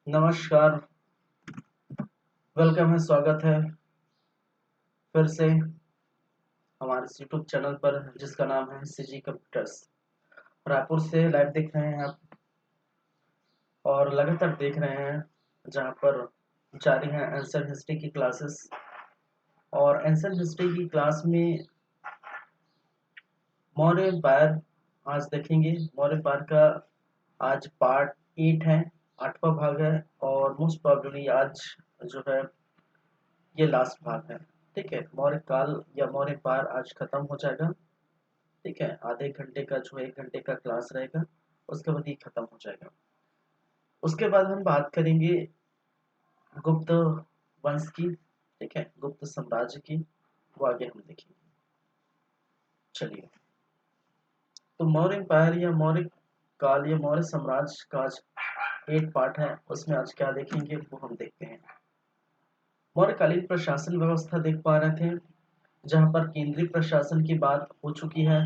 नमस्कार, वेलकम है, स्वागत है फिर से हमारे इस यूट्यूब चैनल पर जिसका नाम है सीजी कंप्यूटर्स। रायपुर से लाइव देख रहे हैं आप और लगातार देख रहे हैं जहां पर जारी है एंशिएंट हिस्ट्री की क्लासेस। और एंशिएंट हिस्ट्री की क्लास में मौर्य एम्पायर आज देखेंगे। मौर्य एम्पायर का आज पार्ट 8 है, 8वां भाग है और मोस्ट प्रोबेबली आज जो है ये लास्ट भाग है। ठीक है, मौर्य काल या मौर्य एम्पायर आज खत्म हो जाएगा। ठीक है, आधे घंटे का जो 1 घंटे का क्लास रहेगा उसके बाद ही खत्म हो जाएगा। उसके बाद हम बात करेंगे गुप्त वंश की। ठीक है, गुप्त साम्राज्य की, वो आगे हम देखेंगे। चलिए, तो मौर्य एम्पायर या मौर्य काल या मौर्य साम्राज्य का आज 8 पार्ट है, उसमें आज क्या देखेंगे वो हम देखते हैं। मौर्यकालीन प्रशासन व्यवस्था देख पा रहे थे, जहां पर केंद्रीय प्रशासन की बात हो चुकी है,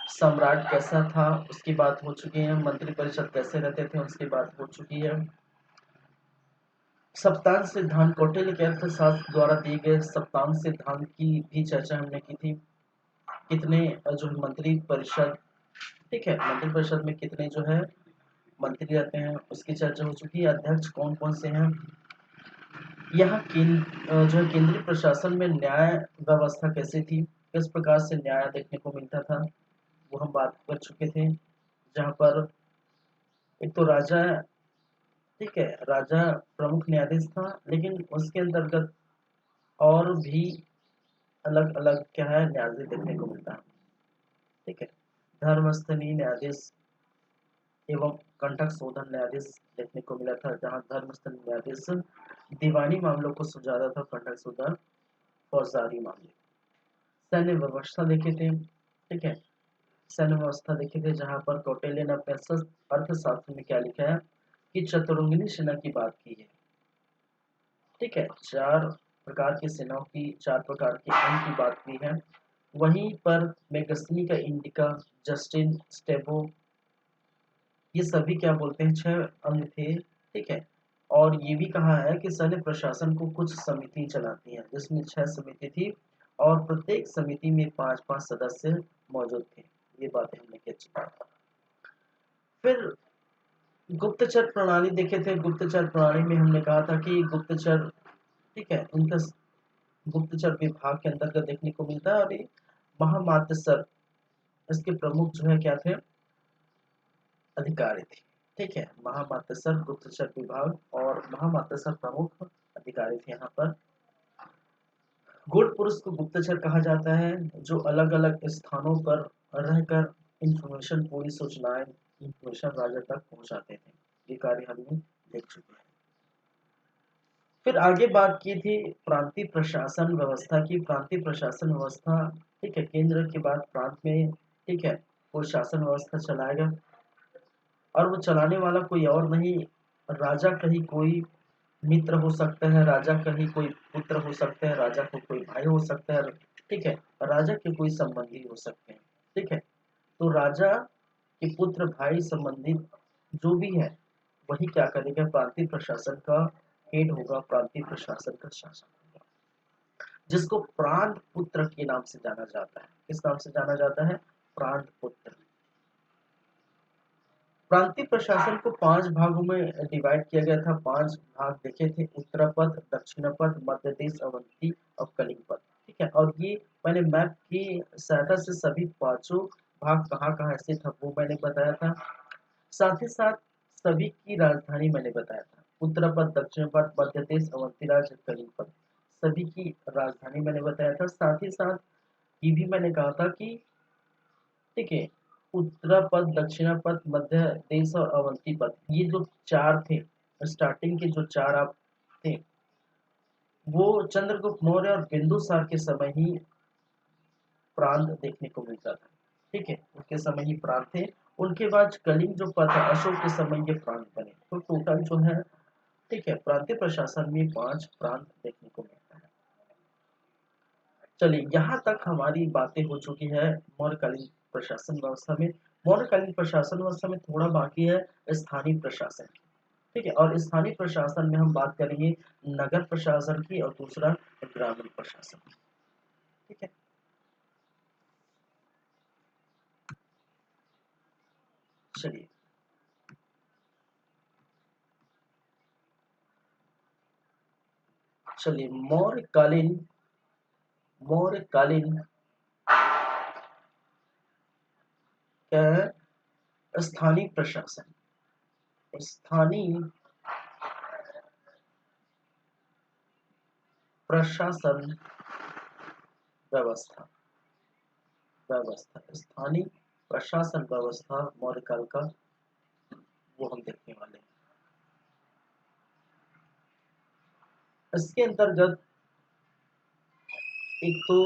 सम्राट कैसा था उसकी बात हो चुकी है, मंत्रिपरिषद कैसे रहते थे उसकी बात हो चुकी है। सप्तांश सिद्धांत कौटिल्य के अर्थशास्त्र द्वारा दिए गए सप्तांश सिद्धांत की भी चर्चा हमने की थी। कितने जो मंत्री परिषद, ठीक है, मंत्री परिषद में कितने जो है मंत्री रहते हैं उसकी चर्चा हो चुकी है। अध्यक्ष कौन कौन से हैं। यहाँ जो है केंद्रीय प्रशासन में न्याय व्यवस्था कैसी थी, किस प्रकार से न्याय देखने को मिलता था, वो हम बात कर चुके थे। जहाँ पर एक तो राजा, ठीक है, राजा प्रमुख न्यायाधीश था, लेकिन उसके अंतर्गत और भी अलग अलग क्या है न्यायाधीश देखने को मिलता है। ठीक है, धर्मस्थलीय न्यायाधीश एवं कंटक शोधन न्यायाधीश देखने को मिला था, जहाँ धर्मस्थलीय न्यायाधीश दीवानी मामलों को सुलझाता था, कंटक शोधन फौजदारी मामले। सैन्य व्यवस्था देखे थे। ठीक है, सैन्य व्यवस्था देखे थे जहां पर कौटिल्य ने अपने अर्थशास्त्र में क्या लिखा है कि चतुरंगिनी सेना की बात की है। ठीक है, 4 प्रकार की सेनाओं की, 4 प्रकार के अंग की बात की है। वहीं पर मेगस्नी का इंडिका, जस्टिन, स्टेबो, ये सभी क्या बोलते हैं 6 अंग थे। ठीक है, और ये भी कहा है कि सैन्य प्रशासन को कुछ समिति चलाती है, जिसमें 6 समिति थी और प्रत्येक समिति में 5-5 सदस्य मौजूद थे। ये बातें हमने कह चुका। फिर गुप्तचर प्रणाली देखे थे। गुप्तचर प्रणाली में हमने कहा था कि गुप्तचर, ठीक है, इनका गुप्तचर विभाग के अंतर्गत देखने को मिलता है। और ये महामातसर, इसके प्रमुख जो है क्या थे, अधिकारी थे। ठीक है, महामातसर गुप्तचर विभाग और महामातसर प्रमुख अधिकारी थे। यहाँ पर गुड़ पुरुष को गुप्तचर कहा जाता है, जो अलग अलग स्थानों पर रहकर इंफॉर्मेशन, पूरी सूचनाएं, इंफॉर्मेशन राजा तक पहुंचाते थे। ये कार्य हमने देख चुके हैं। फिर आगे बात की थी प्रांतीय प्रशासन व्यवस्था की। प्रांतीय प्रशासन व्यवस्था, ठीक है, केंद्र के बाद प्रांत में, ठीक है, वो शासन व्यवस्था चलाएगा और वो चलाने वाला कोई और नहीं, राजा का ही कोई मित्र हो सकता है, राजा का ही कोई पुत्र हो सकता है, राजा को कोई भाई हो सकता है। ठीक है, राजा के कोई संबंधी हो सकते हैं। ठीक है, तो राजा के पुत्र, भाई, संबंधित जो भी है वही क्या करेगा, प्रांतीय प्रशासन का हेड होगा, प्रांतीय प्रशासन का शासक होगा, जिसको प्रांत पुत्र के नाम से जाना जाता है। किस नाम से जाना जाता है, प्रांत पुत्र। प्रांतीय प्रशासन को 5 भागों में डिवाइड किया गया था। 5 भाग देखे थे, उत्तरपद, दक्षिणपद, मध्य देश, अवंती और कलिंग पद। ठीक है, और ये मैंने मैप की सहायता से सभी 5 भाग कहाँ कहाँ स्थित है वो मैंने बताया था। साथ ही साथ सभी की राजधानी मैंने बताया था। उत्तरपद, दक्षिणपद, मध्य देश, अवंती राज्य, कलिंग पद, सभी की राजधानी मैंने बताया था। साथ ही साथ ये भी मैंने कहा था कि, ठीक है, उत्तरापद, दक्षिणापद, मध्य देश और अवंती पद, ये जो 4 थे, स्टार्टिंग के जो 4 आप थे, वो चंद्रगुप्त मौर्य और बिंदुसार के समय ही प्रांत देखने को मिलता था। ठीक है, उनके समय ही प्रांत थे। उनके बाद कलिंग जो पद है, अशोक के समय ये प्रांत बने। तो टोटल जो है, ठीक है, प्रांतीय प्रशासन में 5 प्रांत देखने को मिलता है। चलिए, यहाँ तक हमारी बातें हो चुकी है मौर्यकालीन प्रशासन व्यवस्था में। मौर्यकालीन प्रशासन व्यवस्था में थोड़ा बाकी है स्थानीय प्रशासन। ठीक है। और स्थानीय प्रशासन में हम बात करेंगे नगर प्रशासन की और दूसरा ग्रामीण प्रशासन की। ठीक है। चलिए, चलिए मौर्यकालीन क्या है? स्थानीय प्रशासन, स्थानीय प्रशासन व्यवस्था, स्थानीय प्रशासन व्यवस्था मौर्यकाल का, वो हम देखने वाले हैं। इसके अंतर्गत एक तो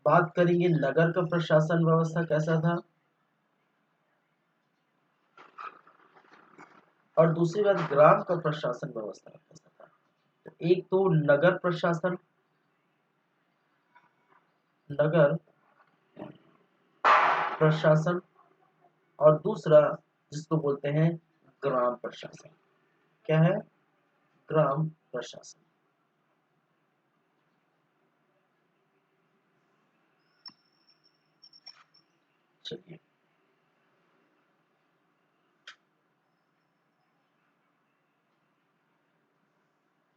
बात करेंगे नगर का प्रशासन व्यवस्था कैसा था, और दूसरी बात ग्राम का प्रशासन व्यवस्था कैसा था। तो एक तो नगर प्रशासन, नगर प्रशासन, और दूसरा जिसको बोलते हैं ग्राम प्रशासन। क्या है? ग्राम प्रशासन। चलिए,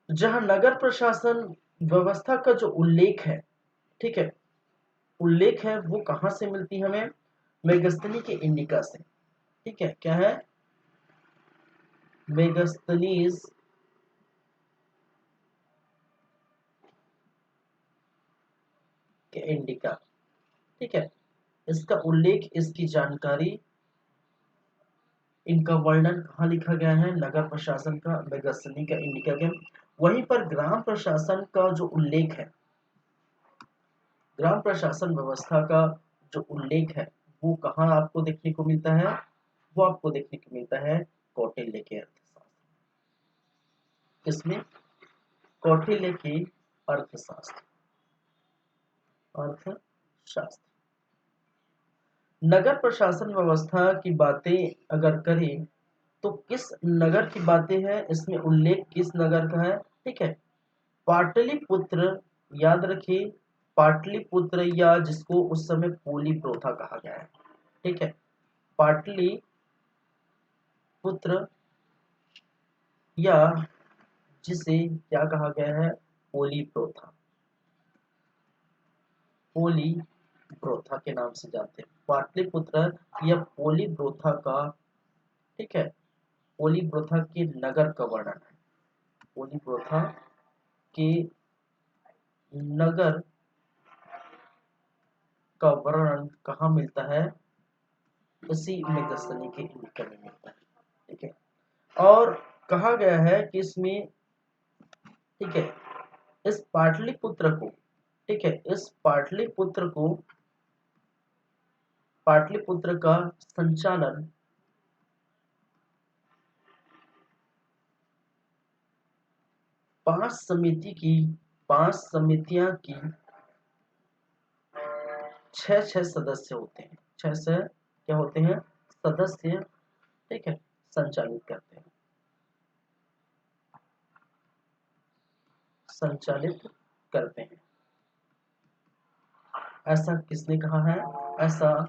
जहां नगर प्रशासन व्यवस्था का जो उल्लेख है, ठीक है, उल्लेख है वो कहां से मिलती है हमें? मेगस्थनी के इंडिका से। ठीक है, क्या है? मेगस्थनीज के इंडिका। ठीक है, इसका उल्लेख, इसकी जानकारी, इनका वर्णन कहाँ लिखा गया है? नगर प्रशासन का मेगस्थनी का इंडिका के। वहीं पर ग्राम प्रशासन का जो उल्लेख है, ग्राम प्रशासन व्यवस्था का जो उल्लेख है, वो कहाँ आपको देखने को मिलता है? वो आपको देखने को मिलता है कौटिल्य के अर्थशास्त्र। किसमें? कौटिल्य के अर्थशास्त्र, अर्थशास्त्र। नगर प्रशासन व्यवस्था की बातें अगर करें तो किस नगर की बातें हैं, इसमें उल्लेख किस नगर का है? ठीक है, पाटलिपुत्र। याद रखिए, पाटलिपुत्र, या जिसको उस समय पोली प्रोथा कहा गया है। ठीक है, पाटलिपुत्र, या जिसे क्या कहा गया है? पोली प्रोथा, पोली प्रोथा के नाम से जानते हैं। पाटलिपुत्र या पोली प्रोथा का, ठीक है, पोली प्रोथा के नगर का वर्णन है। पोली प्रोथा के नगर का वर्णन कहाँ मिलता है? इसी मेगस्थनी के इंडिका में मिलता है। ठीक है, और कहा गया है कि इसमें, ठीक है, इस पाटलिपुत्र को, ठीक है, इस पाटलिपुत्र को, पाटलिपुत्र का संचालन पांच समितियां की 6 सदस्य होते हैं। 6 क्या होते हैं? सदस्य। ठीक है, संचालित करते हैं, संचालित करते हैं। ऐसा किसने कहा है? ऐसा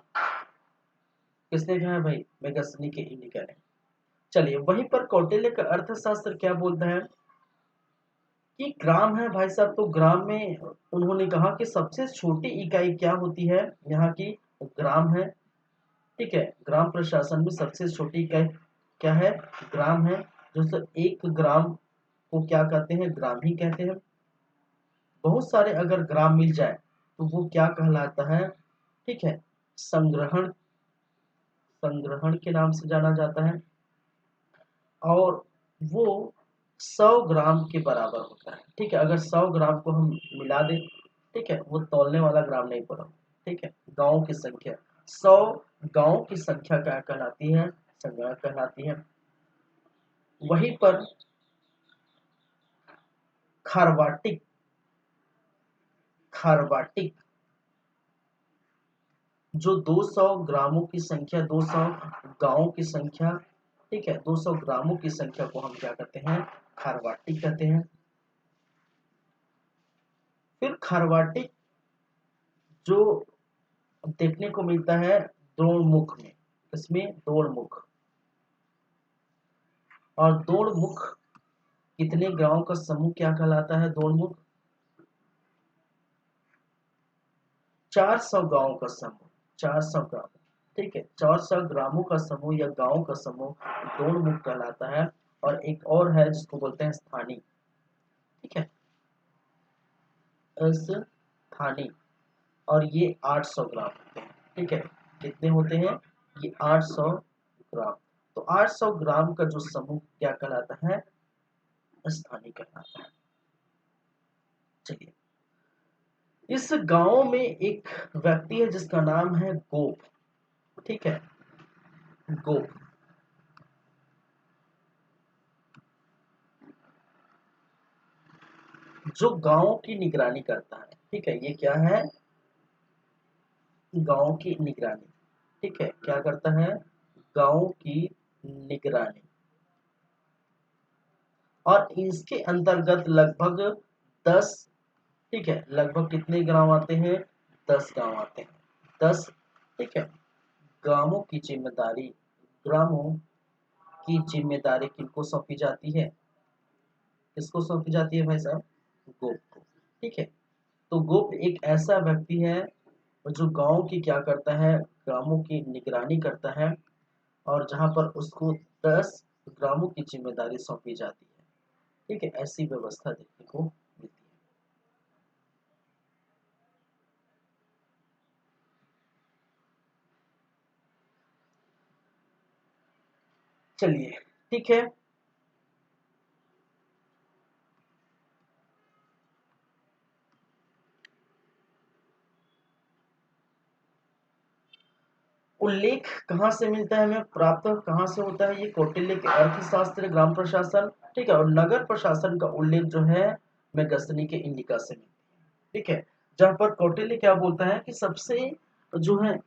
किसने कहा है भाई? मेगस्थनी के इंडिका ने। चलिए, वहीं पर कौटिल्य का अर्थशास्त्र क्या बोलता है कि ग्राम है भाई साहब, तो ग्राम में उन्होंने कहा कि सबसे छोटी इकाई क्या होती है यहाँ की? ग्राम है। ठीक है, ग्राम प्रशासन में सबसे छोटी इकाई क्या है? ग्राम है। जैसे एक ग्राम को क्या कहते हैं? ग्राम ही कहते हैं। बहुत सारे अगर ग्राम मिल जाए तो वो क्या कहलाता है? ठीक है, संग्रहण, संग्रहण के नाम से जाना जाता है। और वो 100 ग्राम के बराबर होता है। ठीक है, अगर 100 ग्राम को हम मिला दें, ठीक है, वो तौलने वाला ग्राम नहीं पड़ा। ठीक है, गांव की संख्या, 100 गांव की संख्या क्या कहलाती है? संग्रह कहलाती है। वहीं पर खारवाटिक, खारवाटिक जो 200 ग्रामों की संख्या, 200 गांवों की संख्या, ठीक है, 200 ग्रामों की संख्या को हम क्या कहते हैं, खारवाटी कहते हैं। फिर खारवाटी जो देखने को मिलता है द्रोणमुख में, इसमें द्रोणमुख, और द्रोणमुख कितने गांव का समूह क्या कहलाता है, द्रोणमुख 400 गांव का समूह, 400 ग्राम, ठीक है, 400 ग्रामों का समूह या गांव का समूह द्रोणमुख कहलाता है। और एक और है जिसको बोलते हैं स्थानीय, ठीक है, स्थानीय, और ये 800 ग्राम होते हैं, ठीक है, कितने होते हैं, ये 800 ग्राम। तो 800 ग्राम का जो समूह क्या कहलाता है, स्थानीय कहलाता है। चलिए, इस गांव में एक व्यक्ति है जिसका नाम है गोप, ठीक है, गोप। जो गांव की निगरानी करता है, ठीक है, ये क्या है, गांव की निगरानी, ठीक है, क्या करता है, गांव की निगरानी। और इसके अंतर्गत लगभग 10, ठीक है, लगभग कितने गांव आते हैं, 10 गांव आते हैं, 10, ठीक है। गांवों की जिम्मेदारी, ग्रामों की जिम्मेदारी किनको सौंपी जाती है, किसको सौंपी जाती है भाई साहब, गोप को, ठीक है। तो गोप एक ऐसा व्यक्ति है जो गांव की क्या करता है, ग्रामों की निगरानी करता है, और जहां पर उसको 10 ग्रामों की जिम्मेदारी सौंपी जाती है, ठीक है, ऐसी व्यवस्था देखने को मिलती है। चलिए, ठीक है, उल्लेख कहाँ से मिलता है, हमें प्राप्त कहाँ से होता है, ये कौटिल्य के अर्थशास्त्र, ग्राम प्रशासन, ठीक है, और नगर प्रशासन का उल्लेख जो है मेगस्थनी के इंडिका से मिलता है, ठीक है। जहां पर कौटिल्य क्या बोलता है कि सबसे जो है,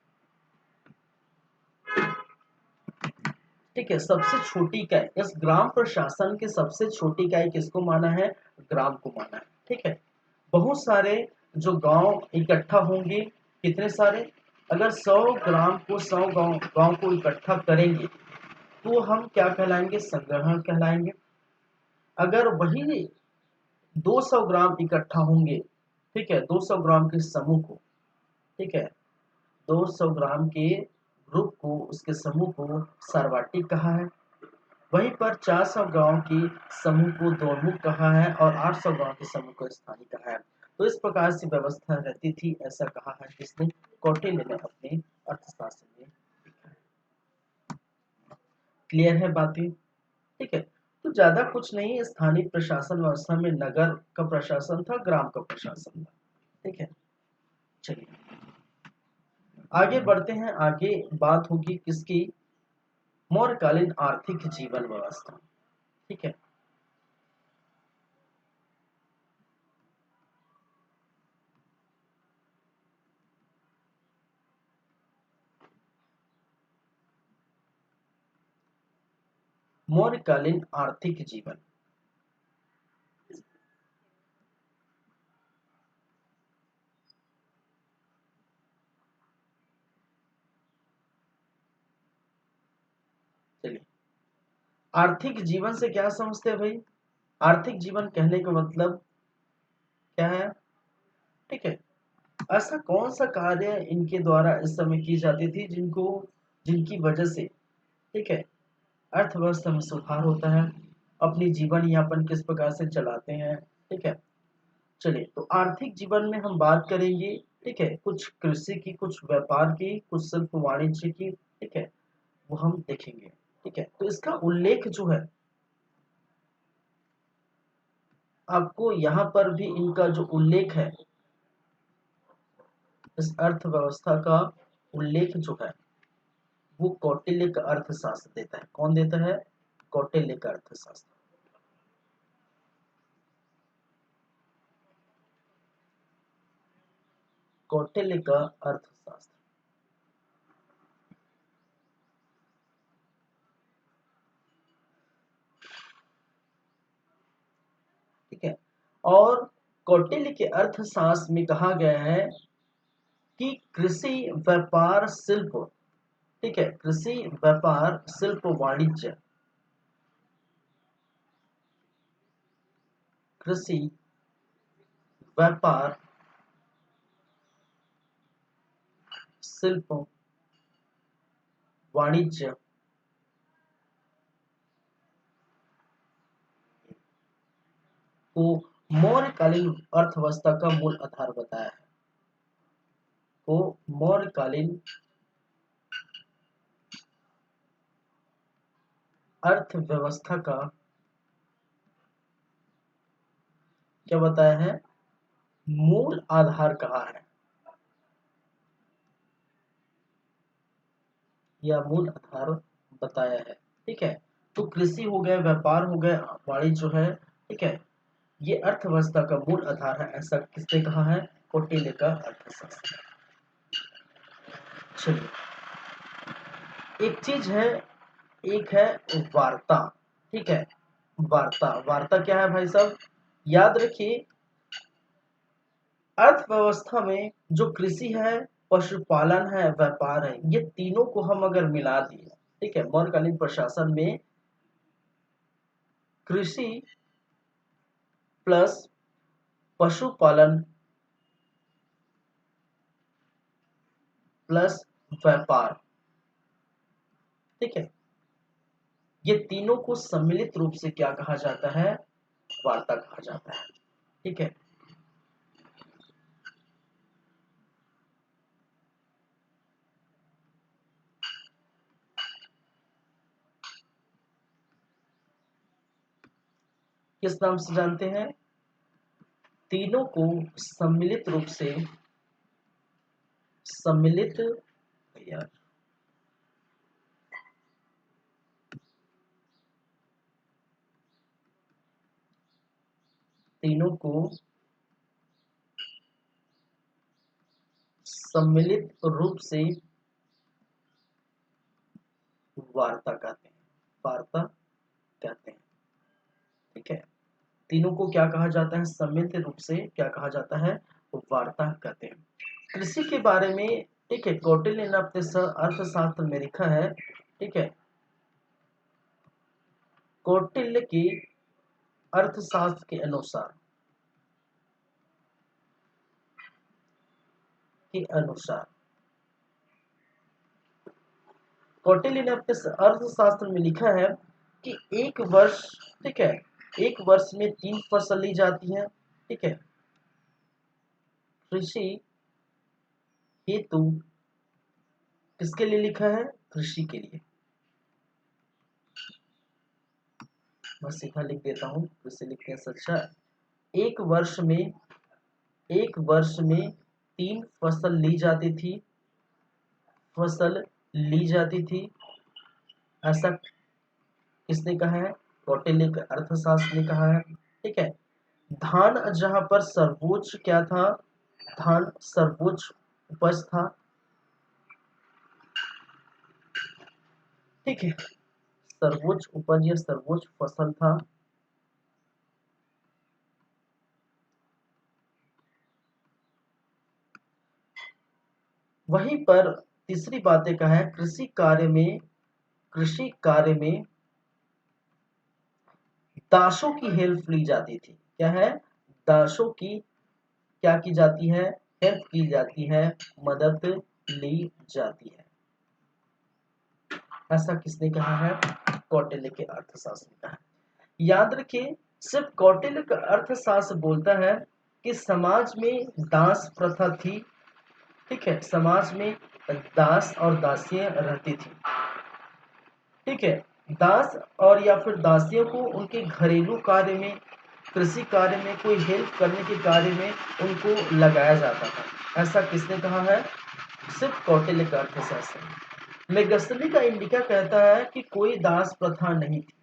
ठीक है, सबसे छोटी इकाई, इस ग्राम प्रशासन की सबसे छोटी इकाई किसको माना है, ग्राम को माना है, ठीक है। बहुत सारे जो गांव इकट्ठा होंगे, कितने सारे, अगर 100 ग्राम को 100 गांव गांव को इकट्ठा करेंगे तो हम क्या कहलाएंगे, संग्रहण कहलाएंगे। अगर वही 200 ग्राम इकट्ठा होंगे, ठीक है, 200 ग्राम के समूह को, ठीक है, 200 ग्राम के ग्रुप को, उसके समूह को सर्वाटिक कहा है। वहीं पर 400 गांव की समूह को द्रोणमुख कहा है, और 800 गांव के समूह को स्थानीय कहा है। तो इस प्रकार से व्यवस्था रहती थी, ऐसा कहा है किसने, कौटिल्य ने अपने अर्थशास्त्र में लिखा है। क्लियर है बातें, ठीक है। तो ज्यादा कुछ नहीं, स्थानीय प्रशासन व्यवस्था में नगर का प्रशासन था, ग्राम का प्रशासन था, ठीक है। चलिए, आगे बढ़ते हैं, आगे बात होगी किसकी, मौर्यकालीन आर्थिक जीवन व्यवस्था, ठीक है। मौर्यकालीन आर्थिक जीवन, चलिए, आर्थिक जीवन से क्या समझते हैं भाई, आर्थिक जीवन कहने का मतलब क्या है, ठीक है। ऐसा कौन सा कार्य इनके द्वारा इस समय की जाती थी जिनको, जिनकी वजह से, ठीक है, अर्थव्यवस्था में सुधार होता है, अपनी जीवन यापन किस प्रकार से चलाते हैं, ठीक है। चलिए, तो आर्थिक जीवन में हम बात करेंगे, ठीक है, कुछ कृषि की, कुछ व्यापार की, कुछ शिल्प वाणिज्य की, ठीक है, वो हम देखेंगे, ठीक है। तो इसका उल्लेख जो है, आपको यहाँ पर भी इनका जो उल्लेख है, इस अर्थव्यवस्था का उल्लेख जो है वो कौटिल्य का अर्थशास्त्र देता है। कौन देता है, कौटिल्य का अर्थशास्त्र, कौटिल्य का अर्थशास्त्र। और कौटिल्य के अर्थशास्त्र में कहा गया है कि कृषि व्यापार शिल्प, ठीक है, कृषि व्यापार शिल्प वाणिज्य, कृषि व्यापार शिल्प वाणिज्य को मौर्यकालीन अर्थव्यवस्था का मूल आधार बताया है, को मौर्यकालीन अर्थव्यवस्था का क्या बताया है, मूल आधार कहा है, या मूल आधार बताया है। ठीक है, तो कृषि हो गया, व्यापार हो गया, वाणिज्य जो है, ठीक है, ये अर्थव्यवस्था का मूल आधार है, ऐसा किसने कहा है, कौटिल्य का अर्थशास्त्र। चलिए, एक चीज है, एक है वार्ता, ठीक है, वार्ता, वार्ता क्या है भाई साहब, याद रखिए, अर्थव्यवस्था में जो कृषि है, पशुपालन है, व्यापार है, ये तीनों को हम अगर मिला दिए, ठीक है, मौर्यकालीन प्रशासन में कृषि प्लस पशुपालन प्लस व्यापार, ठीक है, ये तीनों को सम्मिलित रूप से क्या कहा जाता है, वार्ता कहा जाता है। ठीक है, किस नाम से जानते हैं, तीनों को सम्मिलित रूप से, सम्मिलित, यार, तीनों को सम्मिलित रूप से वार्ता कहते हैं, वार्ता कहते हैं। ठीक है, तीनों को क्या कहा जाता है, सम्मिलित रूप से क्या कहा जाता है, वार्ता कहते हैं। कृषि के बारे में, ठीक है, कौटिल्य ने अपने अर्थशास्त्र में लिखा है, ठीक है, कौटिल्य के अर्थशास्त्र के अनुसार, के अनुसार कौटिल्य ने अपने अर्थशास्त्र में लिखा है कि एक वर्ष, ठीक है, एक वर्ष में 3 फसल ली जाती है। ठीक है, कृषि हेतु, किसके लिए लिखा है, कृषि के लिए, मैं सीधा लिख देता हूँ, कृषि लिखने से अच्छा, एक वर्ष में, एक वर्ष में 3 फसल ली जाती थी, फसल ली जाती थी, ऐसा किसने कहा है, कौटिल्य के अर्थशास्त्र ने कहा है। ठीक है, धान जहां पर सर्वोच्च क्या था, धान सर्वोच्च उपज था। ठीक है, सर्वोच्च उपज या सर्वोच्च फसल था। वहीं पर तीसरी बात का है, कृषि कार्य में, कृषि कार्य में दासों की हेल्प ली जाती थी, क्या है, दासों की क्या की जाती है, हेल्प की जाती है, मदद ली जाती है, ऐसा किसने कहा है, कौटिल्य के अर्थशास्त्र ने कहा है। याद रखिए, सिर्फ कौटिल्य का अर्थशास्त्र बोलता है कि समाज में दास प्रथा थी। ठीक है, समाज में दास और दासियां रहती थी। ठीक है, दास और या फिर दासियों को उनके घरेलू कार्य में, कृषि कार्य में, कोई हेल्प करने के कार्य में उनको लगाया जाता था, ऐसा किसने कहा है, सिर्फ कौटिल्य का अर्थशास्त्र। मेगस्थनी का इंडिका कहता है कि कोई दास प्रथा नहीं थी।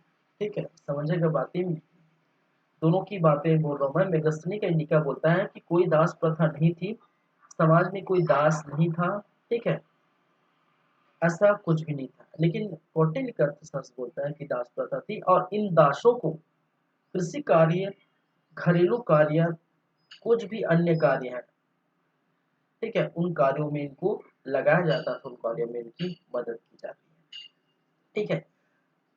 ठीक है, समझेगा बातें, दोनों की बातें बोल रहा हूं मैं। मेगस्थनी का इंडिका बोलता है कि कोई दास प्रथा नहीं थी, समाज में कोई दास नहीं था। ठीक है, ऐसा कुछ भी नहीं था, लेकिन कौटिल्य का अर्थशास्त्र बोलता है कि दास प्रथा थी और इन दासों को कृषि कार्य घरेलू कार्य, कुछ भी अन्य कार्य है, ठीक है, उन कार्यों में इनको लगाया जाता था, उन कार्यों में इनकी मदद की जाती है, ठीक है।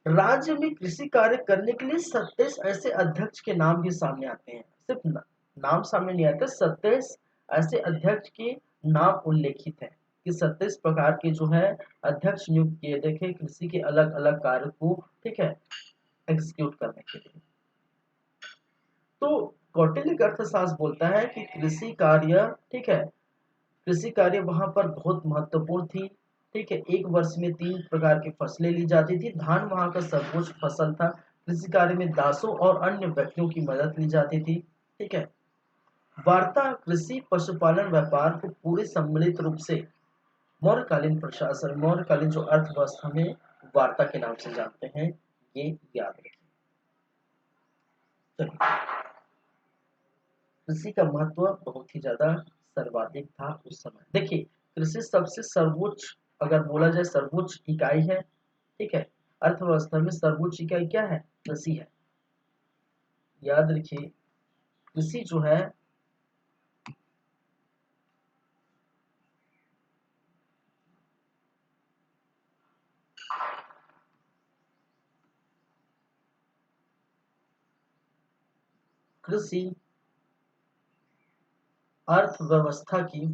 राज्य में कृषि कार्य करने के लिए 27 ऐसे अध्यक्ष के नाम भी सामने आते हैं। सिर्फ नाम सामने नहीं आते, 27 ऐसे अध्यक्ष के नाम उल्लेखित है कि 27 प्रकार के जो है अध्यक्ष नियुक्त किए देखे कृषि के अलग अलग कार्य को, ठीक है, एग्जीक्यूट करने के लिए। तो कौटिल्य का अर्थशास्त्र बोलता है कि कृषि कार्य, ठीक है, कृषि कार्य वहां पर बहुत महत्वपूर्ण थी, ठीक है। एक वर्ष में 3 प्रकार की फसलें ली जाती थी, धान वहां का सर्वोच्च फसल था। कृषि कार्य में दासों और अन्य व्यक्तियों की मदद ली जाती थी, ठीक है। वार्ता, कृषि, पशुपालन, व्यापार को पूरे सम्मिलित रूप से मौर्यकालीन प्रशासन, मौर्यकालीन जो अर्थव्यवस्था में वार्ता के नाम से जानते हैं, ये याद रखिए। चलिए, कृषि का महत्व बहुत ही ज्यादा सर्वाधिक था उस समय। देखिए, कृषि सबसे सर्वोच्च, अगर बोला जाए सर्वोच्च इकाई है, ठीक है। अर्थव्यवस्था में सर्वोच्च इकाई क्या है? कृषि है। याद रखिए, कृषि जो है कृषि अर्थव्यवस्था की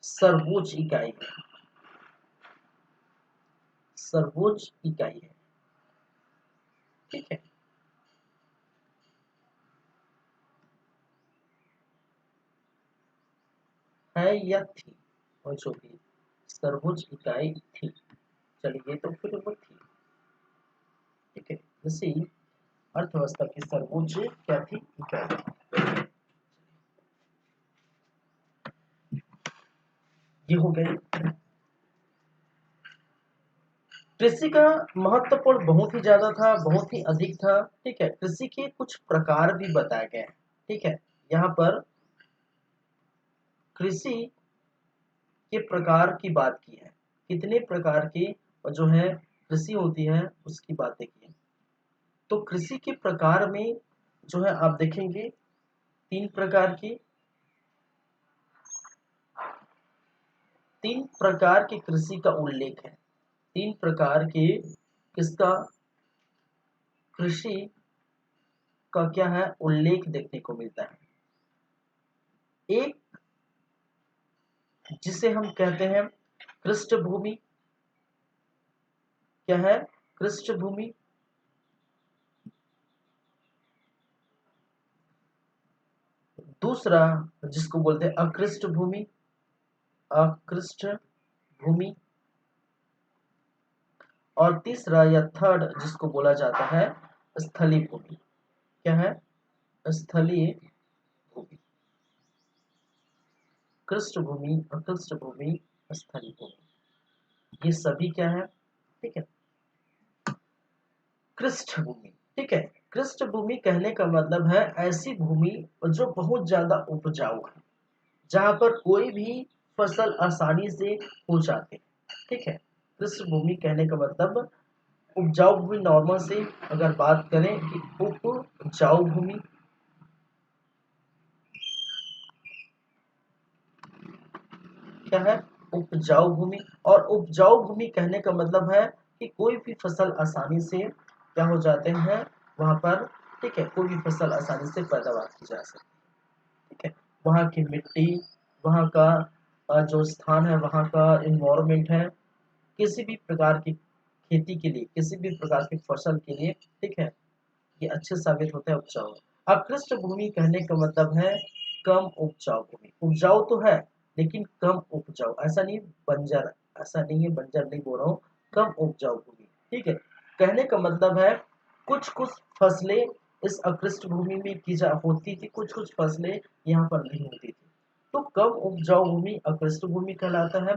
सर्वोच्च इकाई है, सर्वोच्च इकाई ठीक है या थी, और जो भी सर्वोच्च इकाई थी। चलिए, तो फिर वो थी, ठीक है। कृषि अर्थव्यवस्था की सर्वोच्च क्या थी? इकाई। ये हो गए। कृषि का महत्वपूर्ण बहुत ही ज्यादा था, बहुत ही अधिक था, ठीक है। कृषि के कुछ प्रकार भी बताए गए हैं, ठीक है। यहाँ पर कृषि के प्रकार की बात की है, कितने प्रकार की जो है कृषि होती है उसकी बातें की है। तो कृषि के प्रकार में जो है आप देखेंगे 3 प्रकार की, 3 प्रकार की कृषि का उल्लेख है। 3 प्रकार के किसका? कृषि का क्या है? उल्लेख देखने को मिलता है। एक जिसे हम कहते हैं पृष्ठभूमि, क्या है? पृष्ठभूमि। दूसरा जिसको बोलते हैं अकृष्ट भूमि, अकृष्ट भूमि। और तीसरा या थर्ड जिसको बोला जाता है स्थलीय भूमि। क्या है? स्थलीय भूमि। कृष्ट भूमि, अकृष्ट भूमि, स्थलीय भूमि, ये सभी क्या है? ठीक है। कृष्ट भूमि, ठीक है। कृष्ट भूमि कहने का मतलब है ऐसी भूमि जो बहुत ज्यादा उपजाऊ है, जहां पर कोई भी फसल आसानी से हो जाती है, ठीक है। कृष्ण भूमि कहने का मतलब उपजाऊ भूमि। नॉर्मल से अगर बात करें कि उपजाऊ भूमि, क्या है? उपजाऊ भूमि। और उपजाऊ भूमि कहने का मतलब है कि कोई भी फसल आसानी से क्या हो जाते हैं वहां पर, ठीक है। कोई भी फसल आसानी से पैदावार की जा सकती है, ठीक है। वहाँ की मिट्टी, वहाँ का जो स्थान है, वहाँ का इन्वायरमेंट है, किसी भी प्रकार की खेती के लिए, किसी भी प्रकार की फसल के लिए, ठीक है, ये अच्छे साबित होते हैं उपजाऊ। अकृष्ट भूमि कहने का मतलब है कम उपजाऊ भूमि। उपजाऊ तो है लेकिन कम उपजाऊ, ऐसा नहीं बंजर, ऐसा नहीं है बंजर नहीं बोल रहा हूँ, कम उपजाऊ भूमि, ठीक है। कहने का मतलब है कुछ कुछ फसलें इस अकृष्ट भूमि में की जा होती थी, कुछ कुछ फसलें यहाँ पर नहीं होती थी। तो कम उपजाऊ भूमि अकृष्ट भूमि कहलाता है।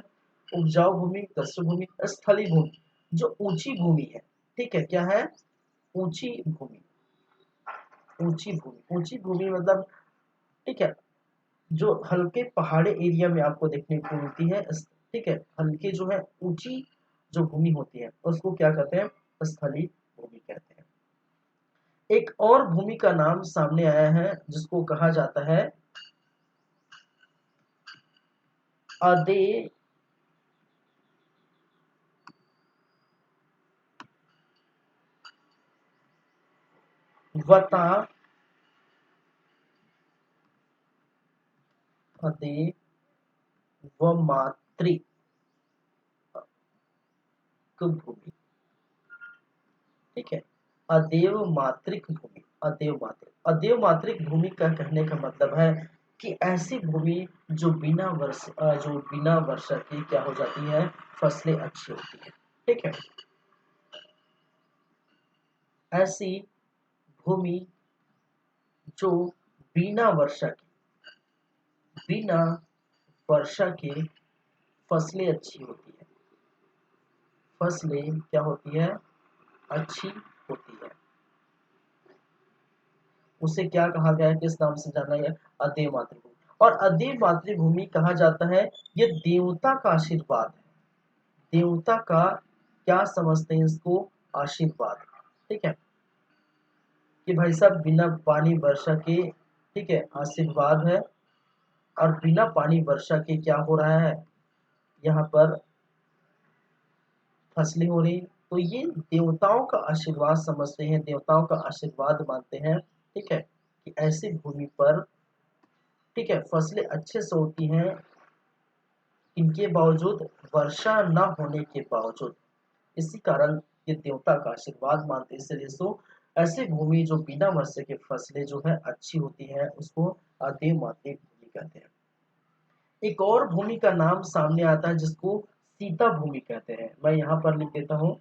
उपजाऊ भूमि कृष्ट भूमि। स्थलीय भूमि जो ऊंची भूमि है, ठीक है, क्या है? ऊंची भूमि। ऊंची भूमि, ऊंची भूमि मतलब, ठीक है, जो हल्के पहाड़ी एरिया में आपको देखने को मिलती है, ठीक है, हल्के जो है ऊंची जो भूमि होती है उसको क्या कहते हैं, स्थलीय भूमि कहते हैं। एक और भूमि का नाम सामने आया है जिसको कहा जाता है अदे वता अदे व मातृक भूमि, ठीक है, अदेव मातृक भूमि, अदेव मातृक भूमि का कहने का मतलब है कि ऐसी भूमि जो बिना वर्षा की क्या हो जाती है, फसलें अच्छी होती है, ठीक है। ऐसी भूमि जो बिना वर्षा के बिना वर्षा के फसलें अच्छी होती है, फसलें क्या होती है, अच्छी होती है, उसे क्या कहा गया है, किस नाम से जाना गया, अदेव मातृभूमि। और अदेव मातृभूमि कहा जाता है, ये देवता का आशीर्वाद है, देवता का क्या समझते हैं इसको, आशीर्वाद, ठीक है, कि भाई साहब बिना पानी वर्षा के, ठीक है, आशीर्वाद है, और बिना पानी वर्षा के क्या हो रहा है, यहाँ पर फसलें हो रही, तो ये देवताओं का आशीर्वाद समझते हैं, देवताओं का आशीर्वाद मानते हैं, ठीक है, कि ऐसी भूमि पर, ठीक है, फसलें अच्छे से होती हैं, इनके बावजूद वर्षा न होने के बावजूद, इसी कारण ये देवता का आशीर्वाद मानते हैं, इसलिए सो ऐसी भूमि जो बिना वर्षा के फसलें जो है अच्छी होती है उसको अदेव मातृक भूमि कहते हैं। एक और भूमि का नाम सामने आता है जिसको सीता भूमि कहते हैं, मैं यहाँ पर लिख देता हूँ,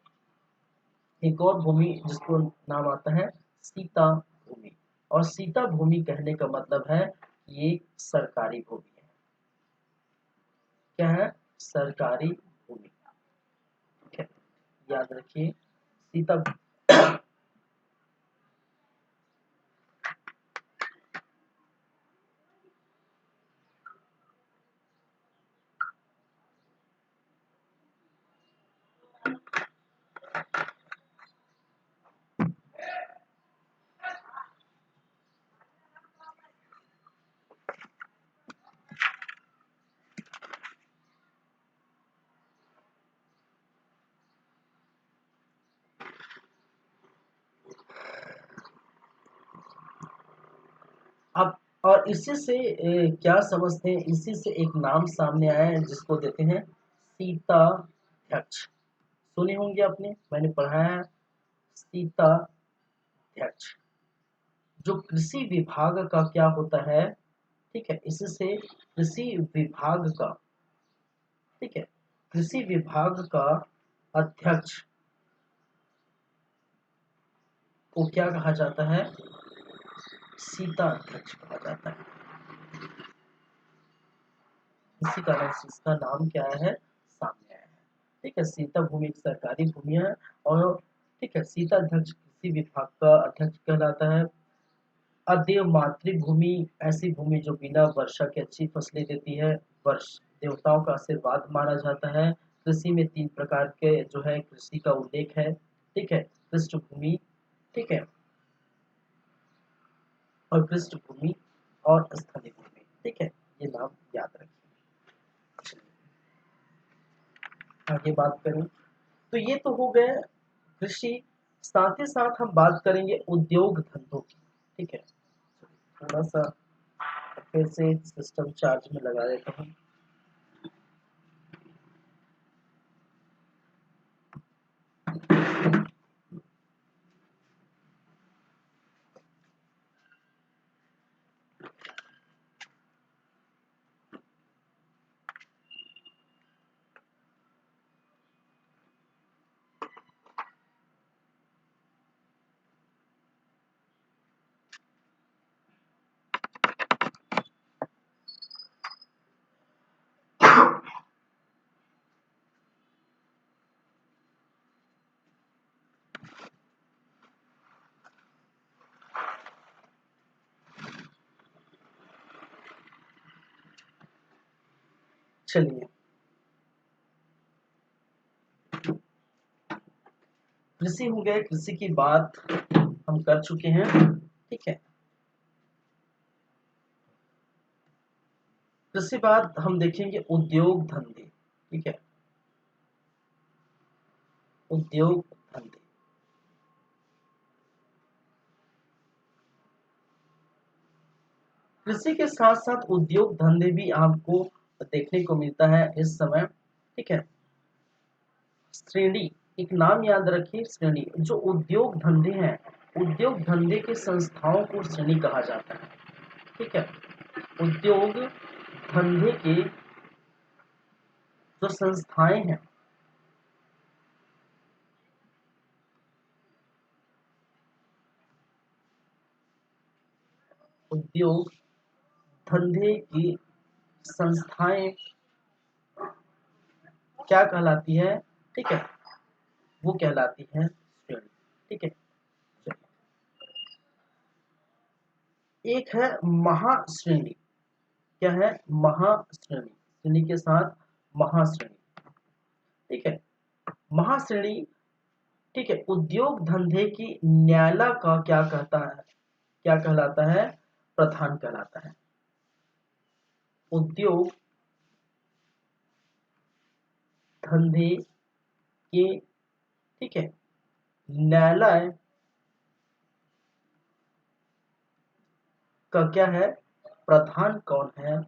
एक और भूमि जिसको नाम आता है सीता भूमि, और सीता भूमि कहने का मतलब है ये सरकारी भूमि है, क्या है, सरकारी भूमि, ठीक है, याद रखिए सीता। अब और इसी से क्या समझते हैं, इसी से एक नाम सामने आया है जिसको देते हैं सीता अध्यक्ष, सुने होंगे आपने, मैंने पढ़ा है सीता अध्यक्ष, जो कृषि विभाग का क्या होता है, ठीक है, इससे कृषि विभाग का, ठीक है, कृषि विभाग का अध्यक्ष को क्या कहा जाता है, सीता अध्यक्ष कहा जाता है, इसी कारण से इसका नाम क्या है, सामने आया है, ठीक है, सीता भूमि एक सरकारी भूमि है, और ठीक है, सीता अध्यक्ष कृषि विभाग का अध्यक्ष कहलाता है। अदेव मातृभूमि ऐसी भूमि जो बिना वर्षा के अच्छी फसलें देती है, वर्ष देवताओं का आशीर्वाद माना जाता है। कृषि में 3 प्रकार के जो है कृषि का उल्लेख है, ठीक है, पृष्ठभूमि, ठीक है, और पृष्ठभूमि और स्थलीय भूमि, ठीक है, ये नाम याद रखिए। आगे बात करें तो ये तो हो गए कृषि, साथ ही साथ हम बात करेंगे उद्योग धंधों की, ठीक है, थोड़ा सा फिर से सिस्टम चार्ज में लगा देता हूँ। चलिए, कृषि हो गया, कृषि की बात हम कर चुके हैं, ठीक है। कृषि बाद हम देखेंगे उद्योग धंधे, ठीक है, उद्योग धंधे। कृषि के साथ साथ उद्योग धंधे भी आपको देखने को मिलता है इस समय, ठीक है। श्रेणी, एक नाम याद रखिए, श्रेणी। जो उद्योग धंधे हैं, उद्योग धंधे के संस्थाओं को श्रेणी कहा जाता है, ठीक है। उद्योग धंधे के जो संस्थाएं हैं, उद्योग धंधे की संस्थाएं क्या कहलाती है, ठीक है, वो कहलाती है श्रेणी, ठीक है। एक है महाश्रेणी, क्या है, महाश्रेणी, श्रेणी के साथ महाश्रेणी, ठीक है। महाश्रेणी, ठीक है, उद्योग धंधे की न्यायालय का क्या कहता है, क्या कहलाता है, प्रधान कहलाता है। उद्योग धंधे के, ठीक है, न्यायालय का क्या है, प्रधान कौन है,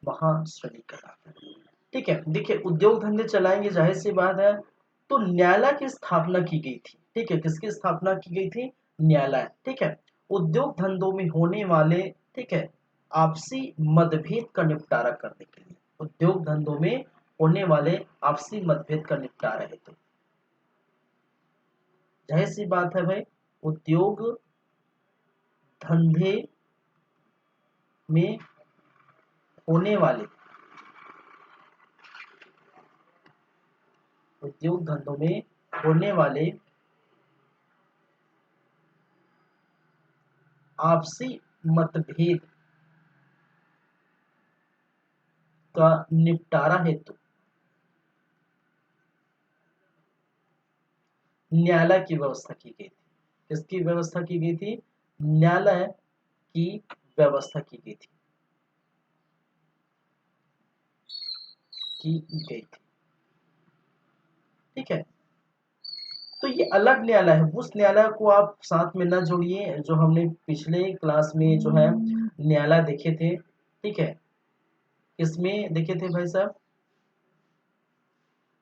महाश्रेणी कहलाता है, ठीक है। देखिए, उद्योग धंधे चलाएंगे, जाहिर सी बात है, तो न्यायालय की स्थापना की गई थी, ठीक है। किसकी स्थापना की गई थी, न्यायालय, ठीक है। उद्योग धंधों में होने वाले, ठीक है, आपसी मतभेद का निपटारा करने के लिए, उद्योग धंधों में होने वाले आपसी मतभेद का निपटारा हेतु, जाहिर सी बात है भाई, उद्योग धंधे में होने वाले, उद्योग धंधों में होने वाले आपसी मतभेद का निपटारा हेतु न्यायालय की व्यवस्था की गई थी। किसकी व्यवस्था की गई थी, न्यायालय की व्यवस्था की गई थी, की गई थी, ठीक है। तो ये अलग न्यायालय है, उस न्यायालय को आप साथ में ना जोड़िए जो हमने पिछले क्लास में जो है न्यायालय देखे थे, ठीक है। किसमें देखे थे भाई साहब,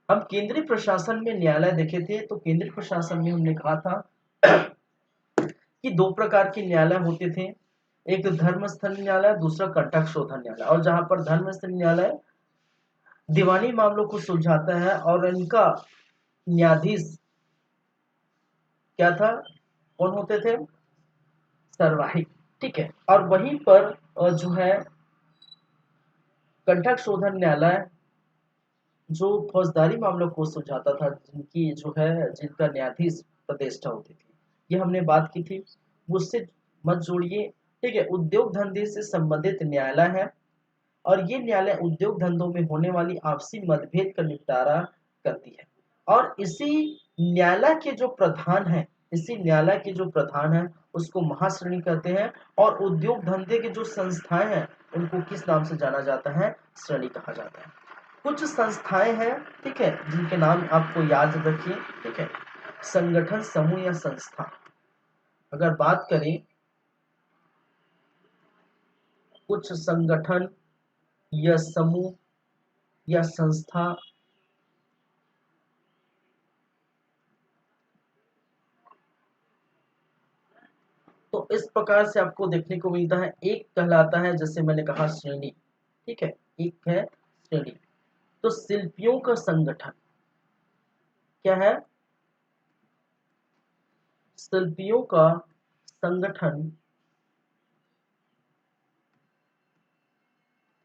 हम केंद्रीय प्रशासन में न्यायालय देखे थे। तो केंद्रीय प्रशासन में हमने कहा था कि दो प्रकार के न्यायालय होते थे, एक धर्मस्थल न्यायालय, दूसरा कंटक शोधन न्यायालय। और जहां पर धर्मस्थल न्यायालय दीवानी मामलों को सुलझाता है और इनका न्यायाधीश क्या था, कौन होते थे, सरवाही, ठीक है। और वहीं पर जो है कंटक शोधन न्यायालय जो फौजदारी मामलों को सुलझाता था, जिनकी जो है जिनका न्यायाधीश प्रतिष्ठा होती थी, ये हमने बात की थी, उससे मत जोड़िए, ठीक है। उद्योग धंधे से संबंधित न्यायालय है और ये न्यायालय उद्योग धंधों में होने वाली आपसी मतभेद का निपटारा करती है। और इसी न्यायालय के जो प्रधान है, इसी न्यायालय के जो प्रधान है उसको महाश्रेणी कहते हैं। और उद्योग धंधे के जो संस्थाएं हैं उनको किस नाम से जाना जाता है, श्रेणी कहा जाता है। कुछ संस्थाएं हैं, ठीक है, जिनके नाम आपको याद रखिए, ठीक है। संगठन, समूह या संस्था, अगर बात करें कुछ संगठन या समूह या संस्था, तो इस प्रकार से आपको देखने को मिलता है। एक कहलाता है, जैसे मैंने कहा, श्रेणी, ठीक है, एक है श्रेणी। तो शिल्पियों का संगठन क्या है, शिल्पियों का संगठन,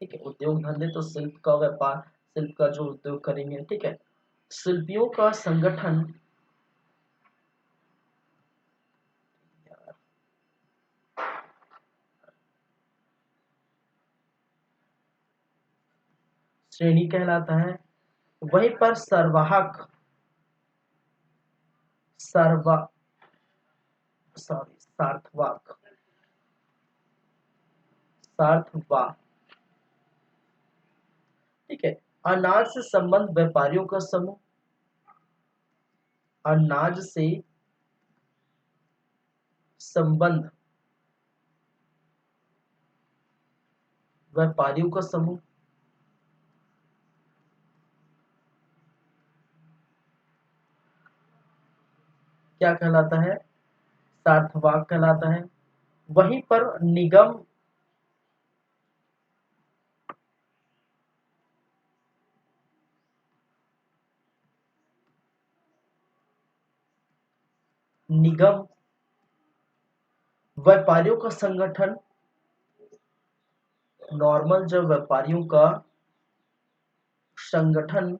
ठीक है। उद्योग धंधे तो शिल्प का व्यापार, शिल्प का जो उद्योग करेंगे, ठीक है। शिल्पियों का संगठन, श्रेणी कहलाता है। वहीं पर सर्वाहक सर्वा सॉरी सार्थवाक सार्थवा ठीक है। अनाज से संबंध व्यापारियों का समूह, अनाज से संबंध व्यापारियों का समूह, क्या कहलाता है? सार्थवाक कहलाता है। वहीं पर निगम निगम व्यापारियों का संगठन, नॉर्मल जब व्यापारियों का संगठन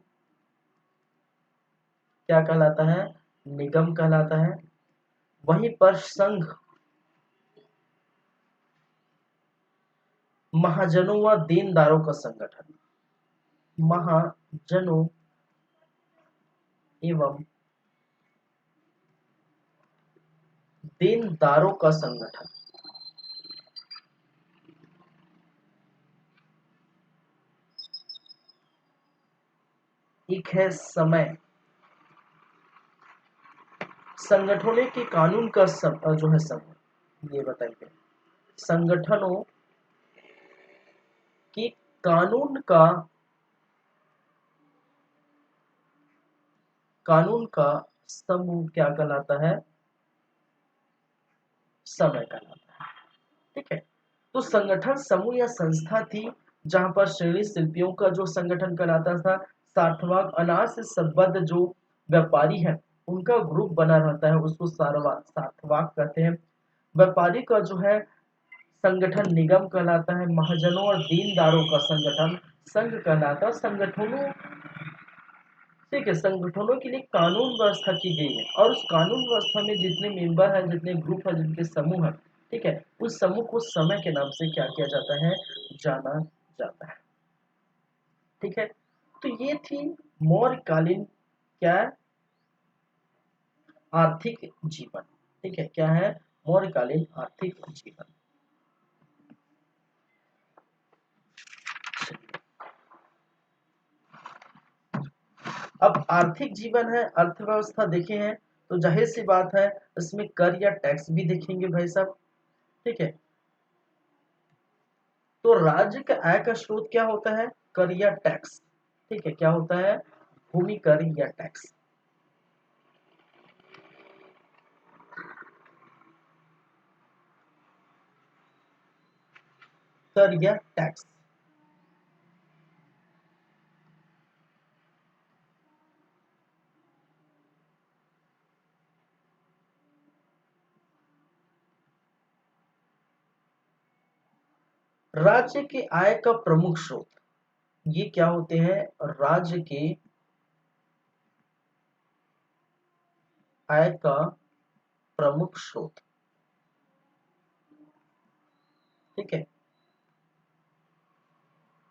क्या कहलाता है? निगम कहलाता है। वहीं पर संघ महाजनों व देनदारों का संगठन, महाजनों एवं देनदारों का संगठन। एक है समय, संगठनों के कानून का जो है समय, ये बताइए संगठनों के कानून का समूह क्या कहलाता है? समय कहलाता है। ठीक है। तो संगठन समूह या संस्था थी जहां पर श्रेणी शिल्पियों का जो संगठन कहलाता था। सार्थवाक अनाज से संबद्ध जो व्यापारी है उनका ग्रुप बना रहता है, उसको सार्थवाक कहते हैं। व्यापारी का जो है संगठन निगम कहलाता है। महाजनों और देनदारों का संगठन संघ कहलाता है। संगठनों ठीक है, संगठनों के लिए कानून व्यवस्था की गई है और उस कानून व्यवस्था में जितने मेंबर हैं, जितने ग्रुप हैं, जिनके समूह हैं, ठीक है, उस समूह को समय के नाम से क्या किया जाता है? जाना जाता है। ठीक है। तो ये थी मौर्यकालीन क्या है? आर्थिक जीवन। ठीक है, क्या है? मौर्यकालीन आर्थिक जीवन। अब आर्थिक जीवन है, अर्थव्यवस्था देखे हैं तो जाहिर सी बात है इसमें कर या टैक्स भी देखेंगे भाई साहब। ठीक है। तो राज्य का आय का स्रोत क्या होता है? कर या टैक्स। ठीक है, क्या होता है? भूमि कर या टैक्स। कर या टैक्स। राज्य के आय का प्रमुख स्रोत ये क्या होते हैं? राज्य के आय का प्रमुख स्रोत। ठीक है।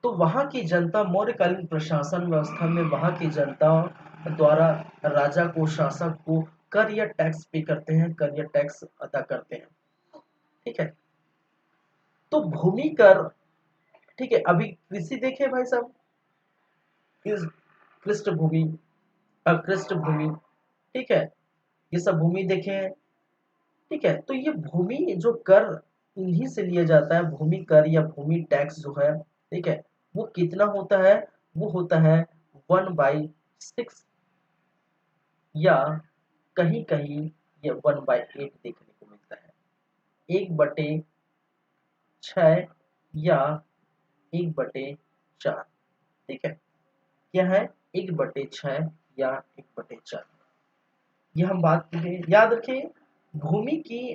तो वहां की जनता मौर्यकालीन प्रशासन व्यवस्था में वहां की जनता द्वारा राजा को, शासक को कर या टैक्स पे करते हैं, कर या टैक्स अदा करते हैं। ठीक है। तो भूमि कर, ठीक है, अभी कृषि देखे भाई साहब, इस कृष्ण भूमि, अकृष्ट भूमि, ठीक है, ये सब भूमि देखे हैं। ठीक है। तो ये भूमि जो कर इन्हीं से लिया जाता है, भूमि कर या भूमि टैक्स जो है, ठीक है, वो कितना होता है? वो होता है 1/6 या कहीं कहीं ये 1/8 देखने को मिलता है। 1/6 या 1/4। ठीक है। क्या है? 1/6 या 1/4। ये हम बात करें, याद रखिए भूमि की,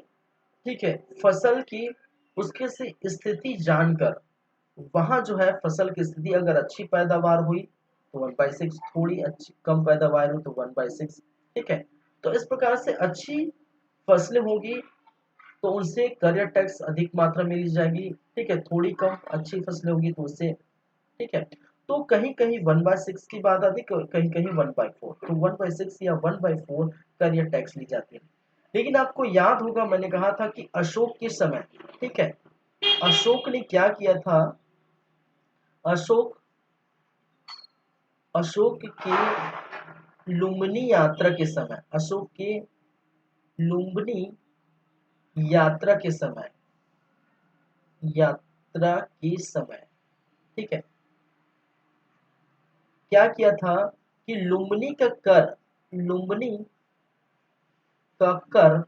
ठीक है, फसल की उसके से स्थिति जानकर वहां जो है फसल की स्थिति अगर अच्छी पैदावार हुई तो 1/6, थोड़ी अच्छी कम पैदावार हो तो 1/6। ठीक है। तो इस प्रकार से अच्छी फसलें होगी तो उनसे कर या टैक्स अधिक मात्रा में ली जाएगी। ठीक है। थोड़ी कम अच्छी फसलें होगी तो उससे, ठीक है, तो कहीं कहीं 1/6 की बात आती, कहीं कहीं 1/4, तो 1/6 या 1/4 कर यह टैक्स ली जाती है। लेकिन आपको याद होगा मैंने कहा था कि अशोक के समय, ठीक है, अशोक ने क्या किया था, अशोक अशोक के लुम्बिनी यात्रा के समय, अशोक के लुम्बिनी यात्रा के समय, यात्रा के समय, ठीक है, क्या किया था कि लुम्बिनी का कर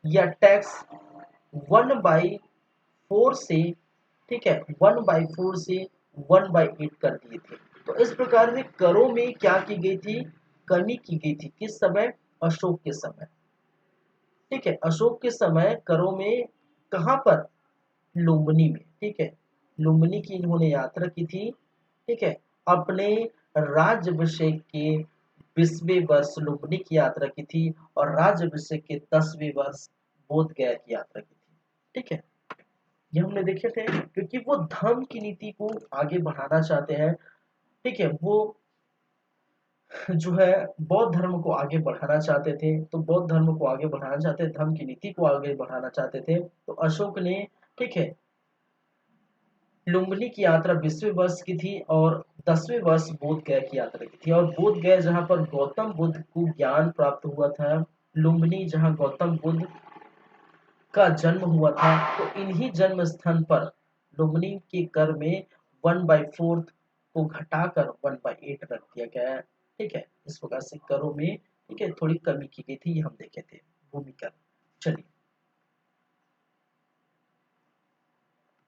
या टैक्स 1/4 से, ठीक है, 1/4 से 1/8 कर दिए थे। तो इस प्रकार से करों में क्या की गई थी, कमी की गई थी, किस समय, अशोक के समय, ठीक है, अशोक के समय करों में, कहां पर, लुम्बिनी में, ठीक है, लुम्बिनी की इन्होंने यात्रा की थी, ठीक है, अपने राज्याभिषेक के 20वें वर्ष लुम्बिनी की यात्रा की थी और राज्याभिषेक के 10वें वर्ष बोध गया की यात्रा की थी, ठीक है, ये हमने देखे थे, क्योंकि वो धर्म की नीति को आगे बढ़ाना चाहते हैं, ठीक है, वो जो है बौद्ध धर्म को आगे बढ़ाना चाहते थे, तो बौद्ध धर्म को आगे बढ़ाना चाहते, धर्म की नीति को आगे बढ़ाना चाहते थे, तो अशोक ने, ठीक है, लुम्बिनी की यात्रा 20वें वर्ष की थी और 10वें वर्ष बोध गया की यात्रा की थी, और बोध गया जहां पर गौतम बुद्ध को ज्ञान प्राप्त हुआ था, लुम्बिनी जहां गौतम बुद्ध का जन्म हुआ था, तो इन्हीं जन्म स्थान पर लुम्बिनी के कर में 1/4 को घटाकर 1/8 रख दिया गया है, ठीक है, इस प्रकार से करों में, ठीक है, थोड़ी कमी की गई थी, ये हम देखे थे, भूमि कर। चलिए,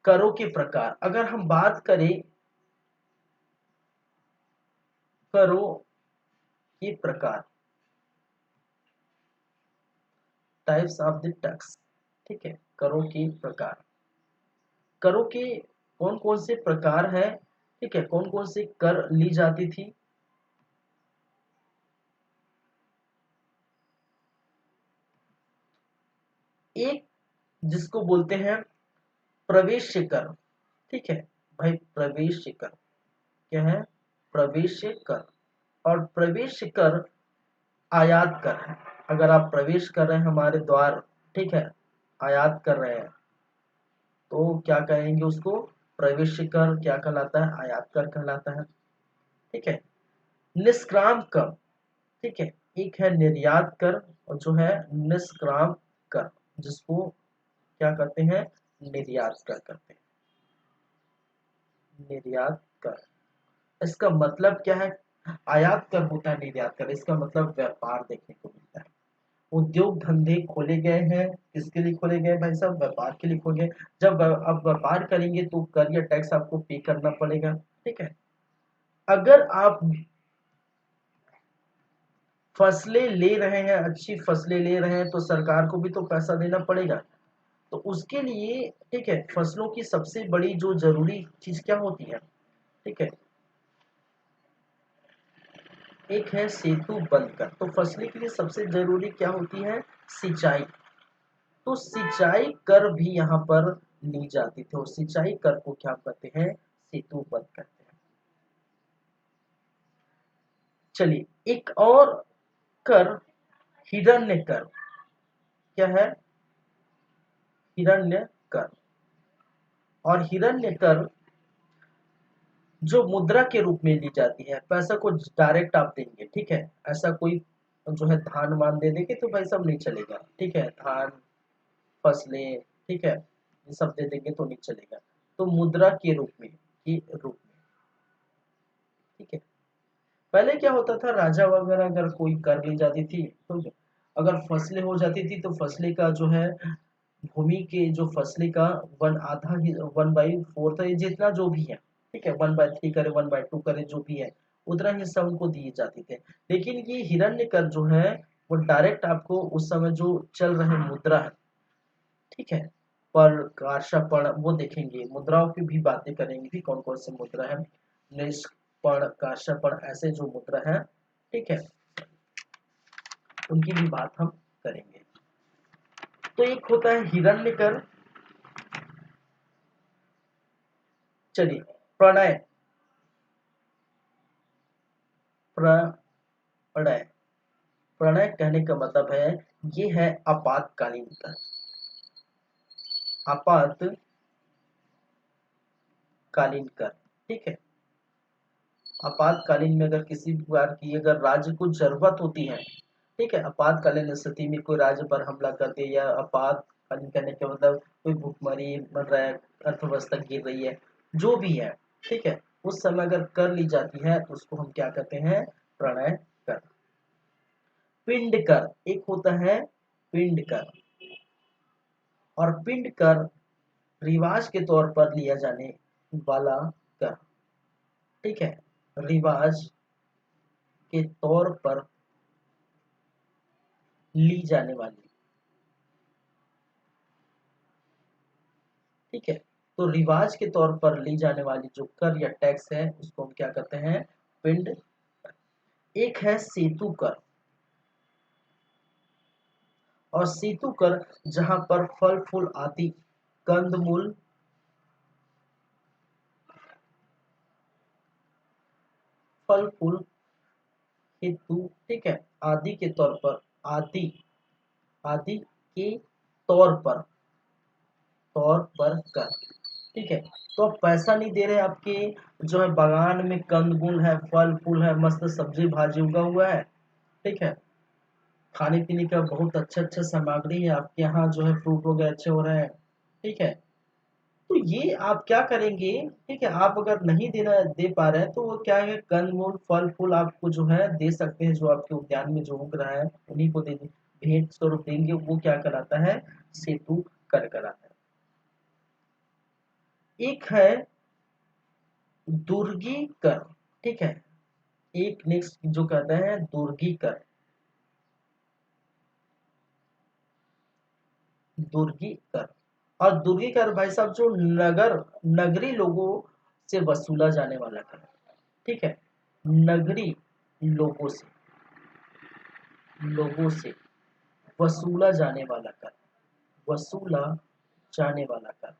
करों के प्रकार अगर हम बात करें, करों के प्रकार, टाइप्स ऑफ द टैक्स, ठीक है, करों के प्रकार, करों के कौन कौन से प्रकार है, ठीक है, कौन कौन से कर ली जाती थी, एक जिसको बोलते हैं प्रवेश कर, ठीक है, भाई प्रवेश कर क्या है, प्रवेश कर, और प्रवेश कर आयात कर है, अगर आप प्रवेश कर रहे हैं हमारे द्वार, ठीक है, आयात कर रहे हैं, तो क्या कहेंगे उसको, प्रवेश कर क्या कहलाता है, आयात कर कहलाता है, ठीक है, निष्क्राम कर, ठीक है, एक है निर्यात कर और जो है निष्क्राम कर, जिसको क्या करते हैं, निर्यात कर करते हैं, निर्यात कर, इसका मतलब क्या है, आयात कर होता है निर्यात कर, इसका मतलब व्यापार देखने को मिलता है, उद्योग धंधे खोले गए हैं, किसके लिए खोले गए भाई साहब, व्यापार के लिए खोले गए, जब आप व्यापार करेंगे तो कर या टैक्स आपको पे करना पड़ेगा, ठीक है, अगर आप फसलें ले रहे हैं, अच्छी फसलें ले रहे हैं, तो सरकार को भी तो पैसा देना पड़ेगा, तो उसके लिए, ठीक है, फसलों की सबसे बड़ी जो जरूरी चीज क्या होती है, ठीक है, एक है सेतु बनकर, तो फसलें के लिए सबसे जरूरी क्या होती है, सिंचाई, तो सिंचाई कर भी यहाँ पर ली जाती थी, और सिंचाई कर को क्या कहते हैं, सेतु बंद कहते हैं। चलिए, एक और कर हिरण्य कर, क्या है, हिरण्य कर, और हिरण्य कर जो मुद्रा के रूप में ली जाती है, पैसा को डायरेक्ट आप देंगे, ठीक है, ऐसा कोई जो है धान मान दे देंगे तो भाई सब नहीं चलेगा, ठीक है, धान फसलें, ठीक है, ये सब दे देंगे तो नहीं चलेगा, तो मुद्रा के रूप में, ठीक है, पहले क्या होता था, राजा वगैरह अगर कोई कर ली जाती थी, तो अगर फसलें हो जाती थी तो फसलें का जो है, भूमि के जो फसलें का वन आधा ही 1/4 था, जितना जो भी है, ठीक है, 1/3 करे 1/2 करे जो भी है, उतना हिस्सा उनको दिए जाते थे। लेकिन ये हिरण्य कर जो है, वो डायरेक्ट आपको उस समय जो चल रहे मुद्रा है, ठीक है, पर कार्षापण वो देखेंगे, मुद्राओं की भी बातें करेंगे कि कौन कौन से मुद्रा है, निष्पण कार्षापण ऐसे जो मुद्रा है, ठीक है, उनकी भी बात हम करेंगे। तो एक होता है हिरण्य कर, चलिए, प्रणय, प्रणय। प्रणय कहने का मतलब है ये है आपातकालीन कर। आपातकालीन कर, ठीक है। आपातकालीन में अगर किसी प्रकार की अगर राज्य को जरूरत होती है, ठीक है, आपातकालीन स्थिति में कोई राज्य पर हमला कर दे या आपातकालीन करने का मतलब कोई भुखमरी मर रहा है, अर्थव्यवस्था गिर रही है, जो भी है, ठीक है, उस समय अगर कर ली जाती है तो उसको हम क्या कहते हैं, प्रणय कर। पिंड कर एक होता है, पिंड कर, और पिंड कर रिवाज के तौर पर लिया जाने वाला कर, ठीक है, रिवाज के तौर पर ली जाने वाली, ठीक है। तो रिवाज के तौर पर ली जाने वाली जो कर या टैक्स है उसको हम क्या कहते हैं, पिंड। एक है सेतु कर, और सेतु कर जहां पर फल फूल आदि कंदमूल फल फूल हेतु, ठीक है, आदि के तौर पर, आदि आदि के तौर पर, तौर पर कर, ठीक है। तो आप पैसा नहीं दे रहे, आपके जो है बागान में कंदमूल है, फल फूल है, मस्त सब्जी भाजी उगा हुआ है, ठीक है, खाने पीने का बहुत अच्छा अच्छा सामग्री है आपके यहाँ, जो है फ्रूट वगैरह अच्छे हो रहे हैं, ठीक है। तो ये आप क्या करेंगे, ठीक है, आप अगर नहीं देना दे पा रहे हैं तो वो क्या है, कंदमूल फल फूल आपको जो है दे सकते हैं, जो आपके उद्यान में जो उग रहा है उन्हीं को दे दें, भेंट स्वरूप देंगे, वो क्या कहलाता है, सेतु कर कहलाता है। एक है दुर्गी कर, ठीक है, एक नेक्स्ट जो कहते हैं दुर्गी कर, दुर्गी कर। और दुर्गी कर भाई साहब जो नगरी लोगों से वसूला जाने वाला कर, ठीक है, नगरी लोगों से, लोगों से वसूला जाने वाला कर, वसूला जाने वाला कर,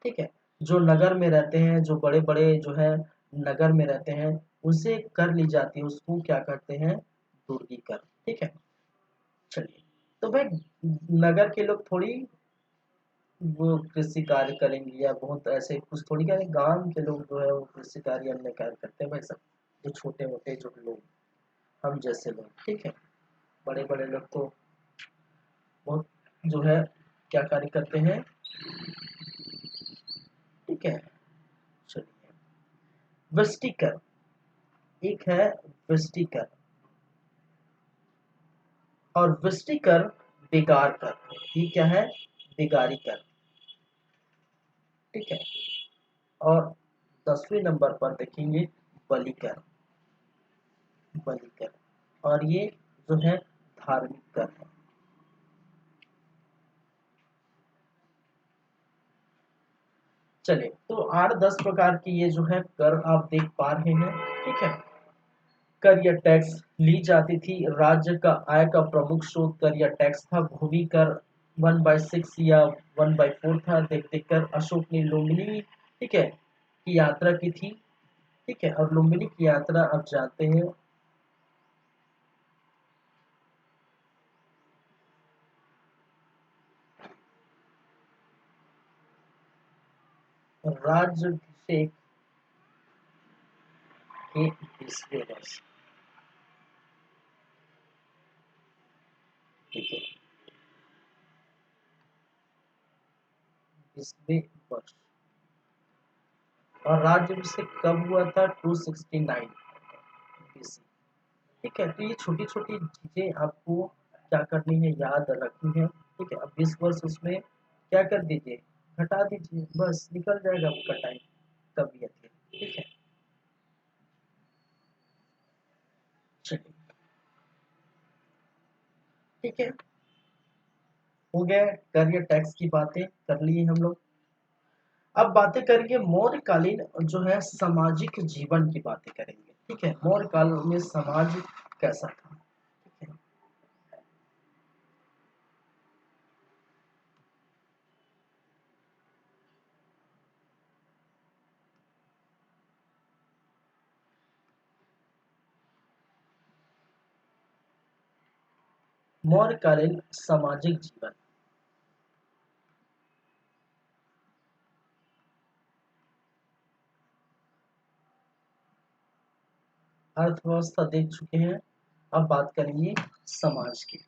ठीक है। जो नगर में रहते हैं, जो बड़े बड़े जो है नगर में रहते हैं, उनसे कर ली जाती है, उसको क्या करते हैं, दुर्गी कर, ठीक है। चलिए, तो भाई नगर के लोग थोड़ी वो कृषि कार्य करेंगे, या बहुत ऐसे कुछ थोड़ी करेंगे, गांव के लोग जो है वो कृषि कार्य अन्य कार्य करते हैं भाई सब, जो छोटे मोटे जो लोग, हम जैसे लोग, ठीक है। बड़े बड़े लोग तो बहुत जो है क्या कार्य करते हैं, ठीक है। चलिए, वृष्टिकर, एक है वृष्टिकर, और वृष्टिकर बेकार कर, ये क्या है, बेकारी कर, ठीक है। और 10वें नंबर पर देखेंगे बलिकर, बलिकर, और ये जो है धार्मिक कर है। चलिए, तो 8-10 प्रकार की ये जो है कर आप देख पा रहे हैं, ठीक है। कर या टैक्स ली जाती थी, राज्य का आय का प्रमुख स्रोत कर या टैक्स था, भूमि कर 1/6 या 1/4 था, देख देख कर अशोक ने लुम्बिनी, ठीक है, की यात्रा की थी, ठीक है। और लुम्बिनी की यात्रा आप जानते हैं, राज्याभिषेक के 20वें वर्ष, ठीक है, 20वें वर्ष। और राज्याभिषेक कब हुआ था, 269 BC, ठीक है। तो ये छोटी छोटी चीजें आपको क्या करनी है, याद रखनी है, ठीक है। अब 20 वर्ष उसमें क्या कर दीजिए, घटा दीजिए, बस निकल जाएगा आपका टाइम, तबीयत है, ठीक है। चलिए, ठीक है, हो गया, कर या टैक्स की बातें कर लिए हम लोग। अब बातें करेंगे मौर्यकालीन जो है सामाजिक जीवन की बातें करेंगे, ठीक है। मौर्य काल में समाज कैसा था, ठीक है। मौर्यकालीन सामाजिक जीवन। अर्थव्यवस्था देख चुके हैं, अब बात करेंगे समाज की।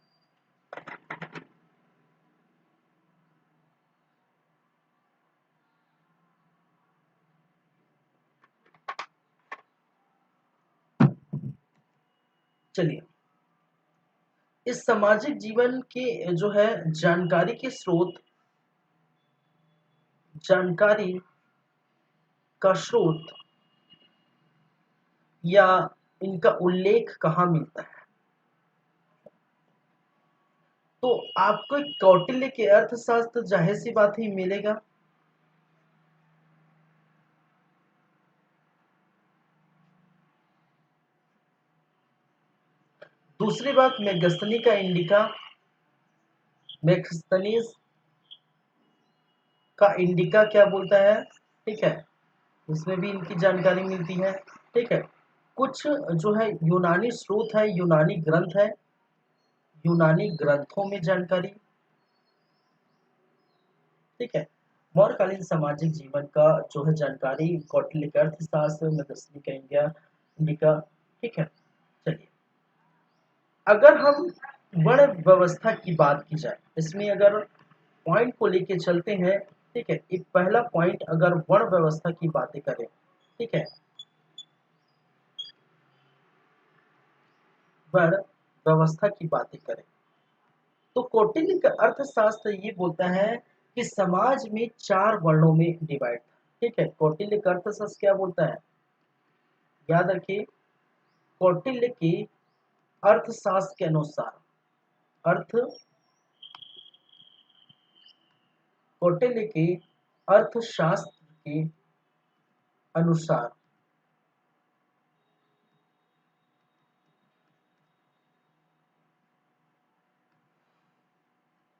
चलिए, इस सामाजिक जीवन के जो है जानकारी के स्रोत, जानकारी का स्रोत या इनका उल्लेख कहाँ मिलता है? तो आपको कौटिल्य के अर्थशास्त्र जाहिर सी बात ही मिलेगा। दूसरी बात, मेगस्थनी का इंडिका, मेगस्थनीज का इंडिका क्या बोलता है, ठीक है, इसमें भी इनकी जानकारी मिलती है। ठीक है, कुछ जो है यूनानी स्रोत है, यूनानी ग्रंथ है, यूनानी ग्रंथों में जानकारी। ठीक है, मौर्यकालीन सामाजिक जीवन का जो है जानकारी कौटिल्य का अर्थशास्त्र, मेगस्थनी का इंडिका। ठीक है, चलिए, अगर हम वर्ण व्यवस्था की बात की जाए, इसमें अगर पॉइंट को लेके चलते हैं, ठीक है, एक पहला पॉइंट, अगर वर्ण व्यवस्था की बातें करें, ठीक है, वर्ण व्यवस्था की बातें करें, तो कौटिल्य का अर्थशास्त्र ये बोलता है कि समाज में 4 वर्णों में डिवाइड था। ठीक है, कौटिल्य का अर्थशास्त्र क्या बोलता है, याद रखिए, कौटिल्य के अर्थशास्त्र के अनुसार, अर्थ कौटिल्य के अर्थशास्त्र के अनुसार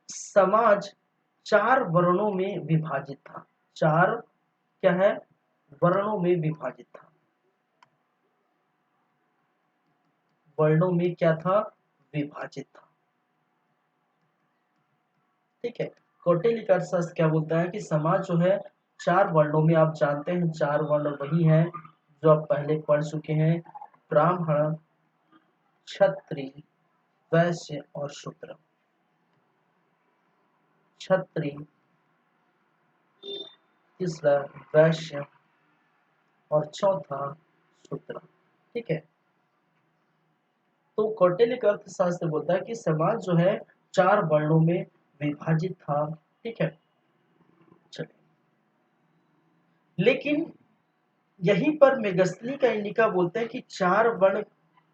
समाज 4 वर्णों में विभाजित था। 4 क्या है, वर्णों में विभाजित था। वर्णों में क्या था, विभाजित था। ठीक है, कौटिल्य का अर्थशास्त्र क्या बोलता है कि समाज जो है 4 वर्णों में, आप जानते हैं 4 वर्ण वही हैं जो आप पहले पढ़ चुके हैं, ब्राह्मण, क्षत्रिय, वैश्य और शूद्र। क्षत्रिय, तीसरा वैश्य और चौथा शूद्र। ठीक है, तो कौटिल्य का अर्थशास्त्र बोलता है कि समाज जो है 4 वर्णों में विभाजित था। ठीक है, चलिए, लेकिन यहीं पर मेगस्थनी का इंडिका बोलते हैं कि 4 वर्ण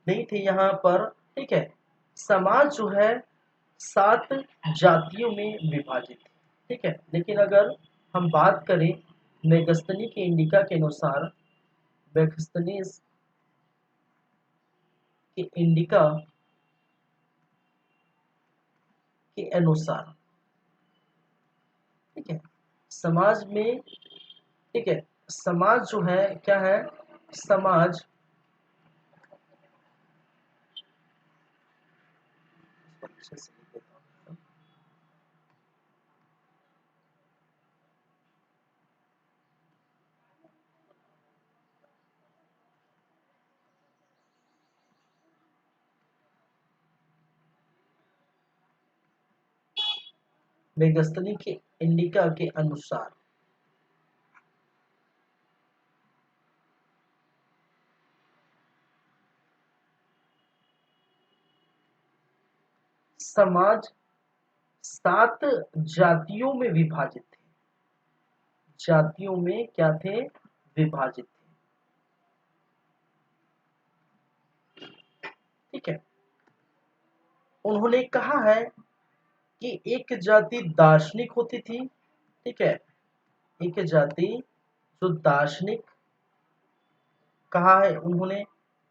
नहीं थे यहाँ पर। ठीक है, समाज जो है 7 जातियों में विभाजित है। ठीक है, लेकिन अगर हम बात करें मेगस्थनी के इंडिका के अनुसार, मेगस्थनीज के इंडिका के अनुसार, ठीक है, समाज में, ठीक है, समाज जो है क्या है, समाज अच्छे से लिख देता हूं। मेगस्थनी के इंडिका के अनुसार समाज 7 जातियों में विभाजित थे। जातियों में क्या थे, विभाजित थे। ठीक है, उन्होंने कहा है कि एक जाति दार्शनिक होती थी। ठीक है, एक जाति जो दार्शनिक कहा है उन्होंने,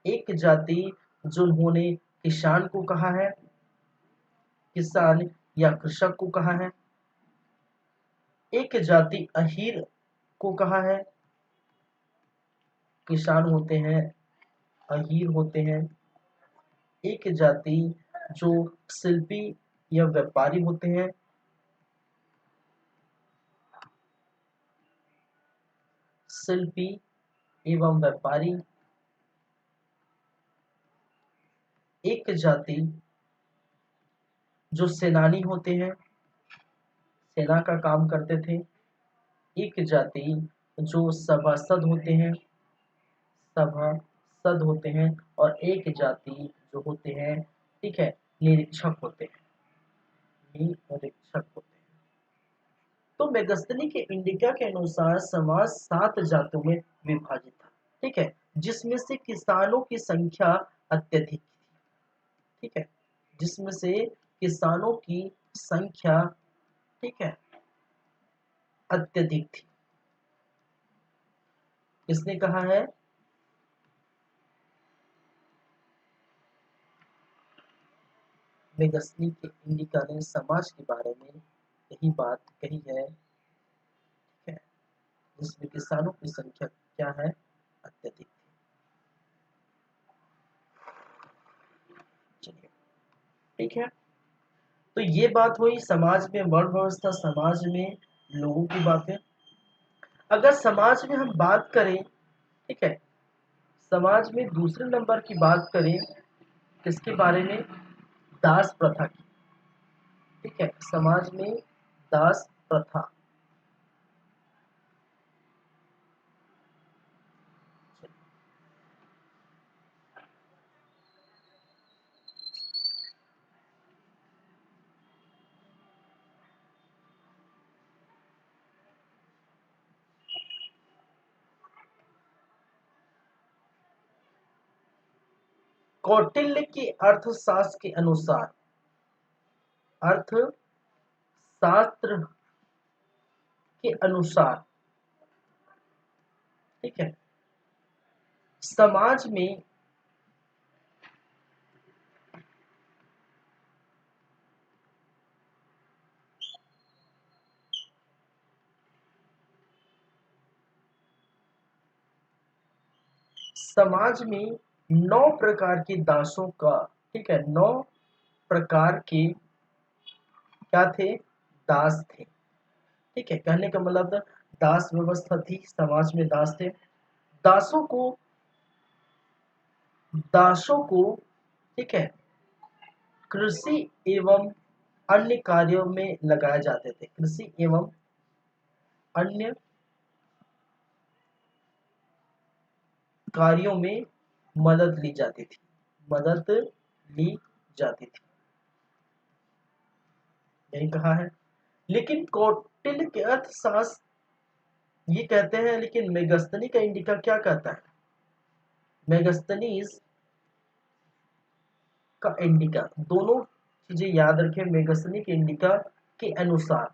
एक जाति जो उन्होंने किसान को कहा है, किसान या कृषक को कहा है, एक जाति अहीर को कहा है, किसान होते हैं, अहीर होते हैं, एक जाति जो शिल्पी या व्यापारी होते हैं, शिल्पी एवं व्यापारी, एक जाति जो सेनानी होते हैं, सेना का काम करते थे, एक जाति जो सभासद होते हैं, सभासद होते हैं, और एक जाति जो होते हैं, ठीक है, निरीक्षक होते हैं, निरीक्षक होते हैं। तो मेगस्थनी के इंडिका के अनुसार समाज 7 जातों में विभाजित था, ठीक है, जिसमें से किसानों की संख्या अत्यधिक थी, ठीक है, जिसमें से किसानों की संख्या, ठीक है, अत्यधिक थी। किसने कहा है? मेगस्थनी के इंडिका ने समाज के बारे में यही बात कही है, ठीक है, जिसमें किसानों की संख्या क्या है? अत्यधिक। चलिए, ठीक है, तो ये बात हुई समाज में वर्ण व्यवस्था, समाज में लोगों की बातें। अगर समाज में हम बात करें, ठीक है, समाज में दूसरे नंबर की बात करें, किसके बारे में? दास प्रथा की, ठीक है, समाज में दास प्रथा। कौटिल्य की अर्थशास्त्र के अनुसार, अर्थशास्त्र के अनुसार, ठीक है, समाज में समाज में 9 प्रकार के दासों का, ठीक है, 9 प्रकार के क्या थे? दास थे, ठीक है, कहने का मतलब दास व्यवस्था थी, समाज में दास थे। दासों को दासों को ठीक है, कृषि एवं अन्य कार्यों में लगाए जाते थे, कृषि एवं अन्य कार्यों में मदद ली जाती थी, मदद ली जाती थी, यही कहा है। लेकिन कौटिल्य के अर्थशास्त्र ये कहते हैं, लेकिन मेगस्थनी का इंडिका क्या कहता है? मेगस्थनीज का इंडिका, दोनों चीजें याद रखें। मेगस्थनी के इंडिका के अनुसार,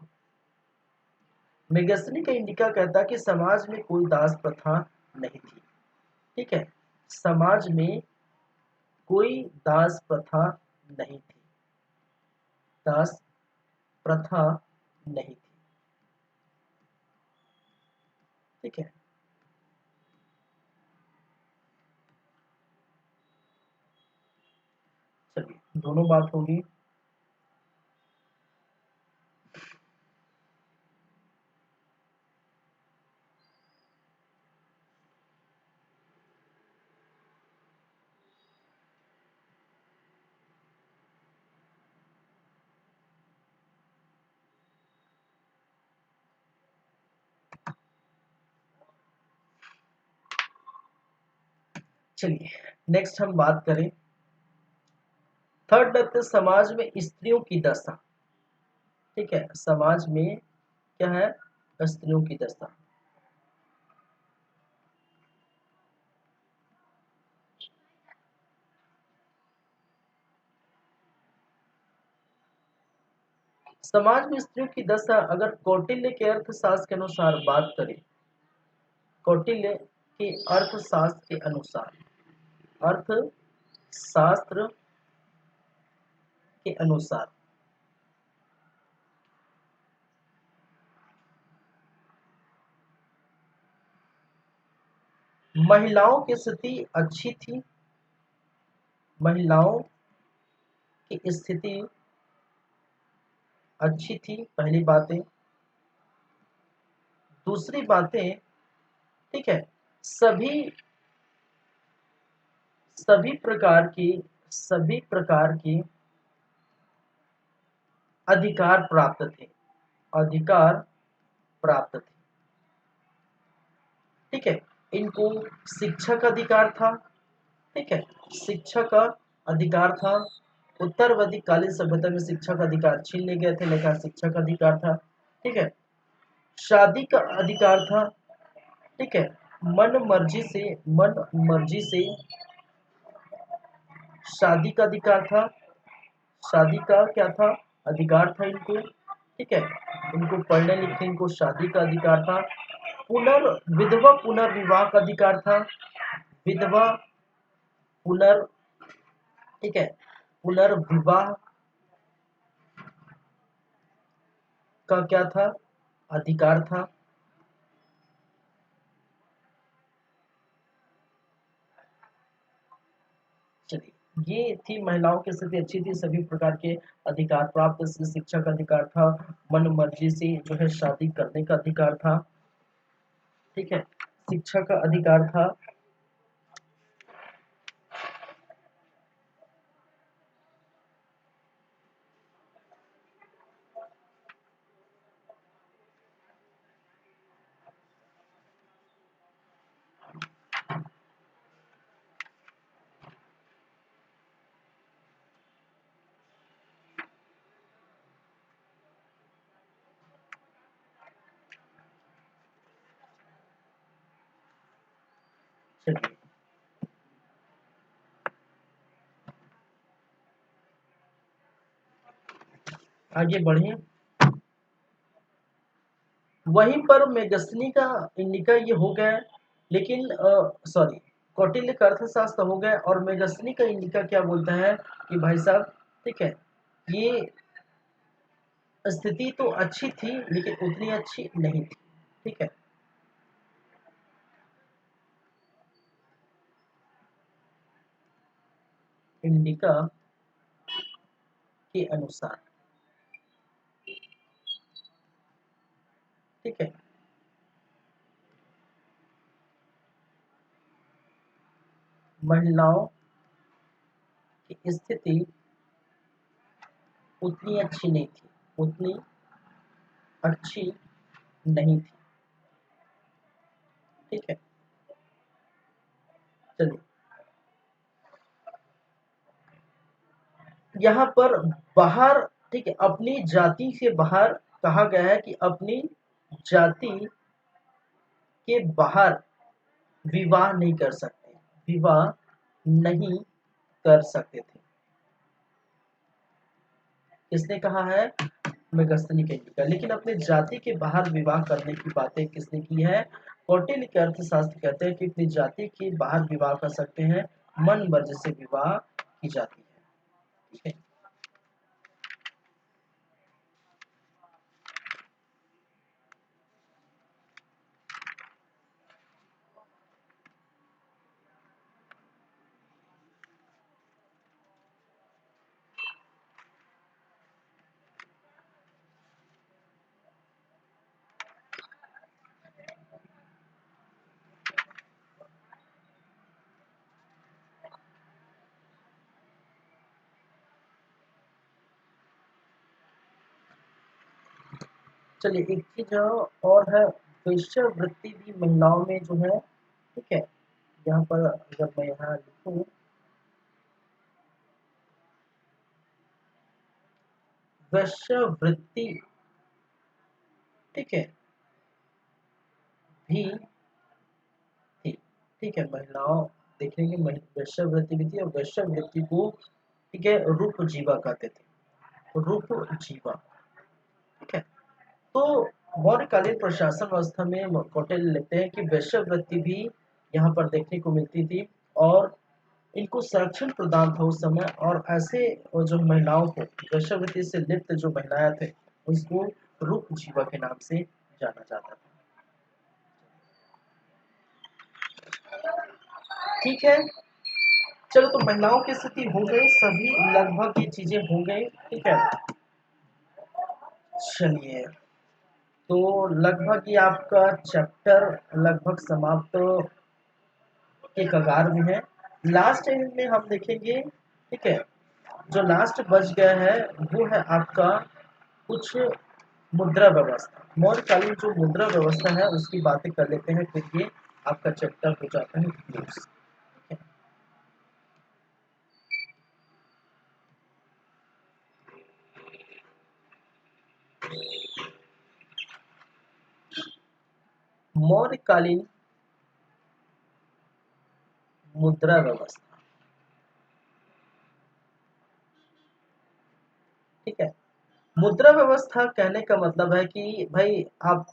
मेगस्थनी का इंडिका कहता है कि समाज में कोई दास प्रथा नहीं थी, ठीक है, समाज में कोई दास प्रथा नहीं थी, दास प्रथा नहीं थी, ठीक है। चलिए, दोनों बात होगी। चलिए, नेक्स्ट हम बात करें थर्ड डेप्थ, समाज में स्त्रियों की दशा, ठीक है, समाज में क्या है? स्त्रियों की दशा। समाज में स्त्रियों की दशा, अगर कौटिल्य के अर्थशास्त्र के अनुसार बात करें, कौटिल्य के अर्थशास्त्र के अनुसार, अर्थशास्त्र के अनुसार महिलाओं की स्थिति अच्छी थी, महिलाओं की स्थिति अच्छी थी, पहली बातें। दूसरी बातें, ठीक है, सभी सभी प्रकार की सभी प्रकार की अधिकार प्राप्त थे, अधिकार प्राप्त थे, ठीक है। इनको शिक्षा का अधिकार था, ठीक है, शिक्षा का अधिकार था। उत्तरवर्ती कालीन सभ्यता में शिक्षा का अधिकार छीन ले गए थे, लेकिन शिक्षा का अधिकार था, ठीक है। शादी का अधिकार था, ठीक है। मन मर्जी से शादी का अधिकार था, शादी का क्या था, अधिकार था इनको, ठीक है। इनको पढ़ने लिखने, इनको शादी का अधिकार था। विधवा पुनर्विवाह का अधिकार था, विधवा पुनर, ठीक है, पुनर्विवाह का क्या था, अधिकार था। चलिए, ये थी महिलाओं की स्थिति अच्छी थी, सभी प्रकार के अधिकार प्राप्त, शिक्षा का अधिकार था, मन मर्जी से जो है शादी करने का अधिकार था, ठीक है, शिक्षा का अधिकार था। चलिए आगे बढ़े। वहीं पर मेगस्नी का इंडिका ये हो गया, लेकिन सॉरी, कौटिल्य का अर्थशास्त्र हो गया, और मेगस्नी का इंडिका क्या बोलता है कि भाई साहब, ठीक है, ये स्थिति तो अच्छी थी लेकिन उतनी अच्छी नहीं थी, ठीक है। इंडिका के अनुसार, ठीक है, महिलाओं की स्थिति उतनी अच्छी नहीं थी, उतनी अच्छी नहीं थी, ठीक है। चलिए, यहाँ पर बाहर, ठीक है, अपनी जाति से बाहर कहा गया है कि अपनी जाति के बाहर विवाह नहीं कर सकते, विवाह नहीं कर सकते थे। किसने कहा है, मेगस्थनी के का। लेकिन अपने जाति के बाहर विवाह करने की बातें किसने की है, कौटिल्य के अर्थशास्त्र कहते हैं कि अपनी जाति के बाहर विवाह कर सकते हैं, मन मर्जी से विवाह की जाती है, ठीक है। चलिए, एक चीज और है, वेश्यावृत्ति भी महिलाओं में जो है, ठीक है। यहाँ पर अगर मैं यहाँ लिखूं, वेश्यावृत्ति, ठीक है, भी थी, ठीक है। महिलाओं देखने की वेश्यावृत्ति भी थी, और वेश्यावृत्ति को, ठीक है, रूप जीवा कहते थे, रूप जीवा, ठीक है। तो मौर्यकालीन प्रशासन व्यवस्था में कौटिल्य लिखते हैं कि वेश्यावृत्ति भी यहाँ पर देखने को मिलती थी, और इनको संरक्षण प्रदान था उस समय, और ऐसे जो महिलाओं को, वेश्यावृत्ति से लिप्त जो महिलाएं थे, उसको रूप जीवा के नाम से जाना जाता था, ठीक है। चलो, तो महिलाओं की स्थिति हो गई, सभी लगभग ये चीजें हो गई, ठीक है। चलिए, तो लगभग ये आपका चैप्टर लगभग समाप्त के कगार में है। लास्ट में हम देखेंगे, ठीक है, जो लास्ट बच गया है वो है आपका कुछ मुद्रा व्यवस्था। मौर्यकालीन जो मुद्रा व्यवस्था है उसकी बातें कर लेते हैं, फिर ये आपका चैप्टर हो जाता है क्लोज। मौर्यकालीन मुद्रा व्यवस्था, ठीक है। मुद्रा व्यवस्था कहने का मतलब है कि भाई आप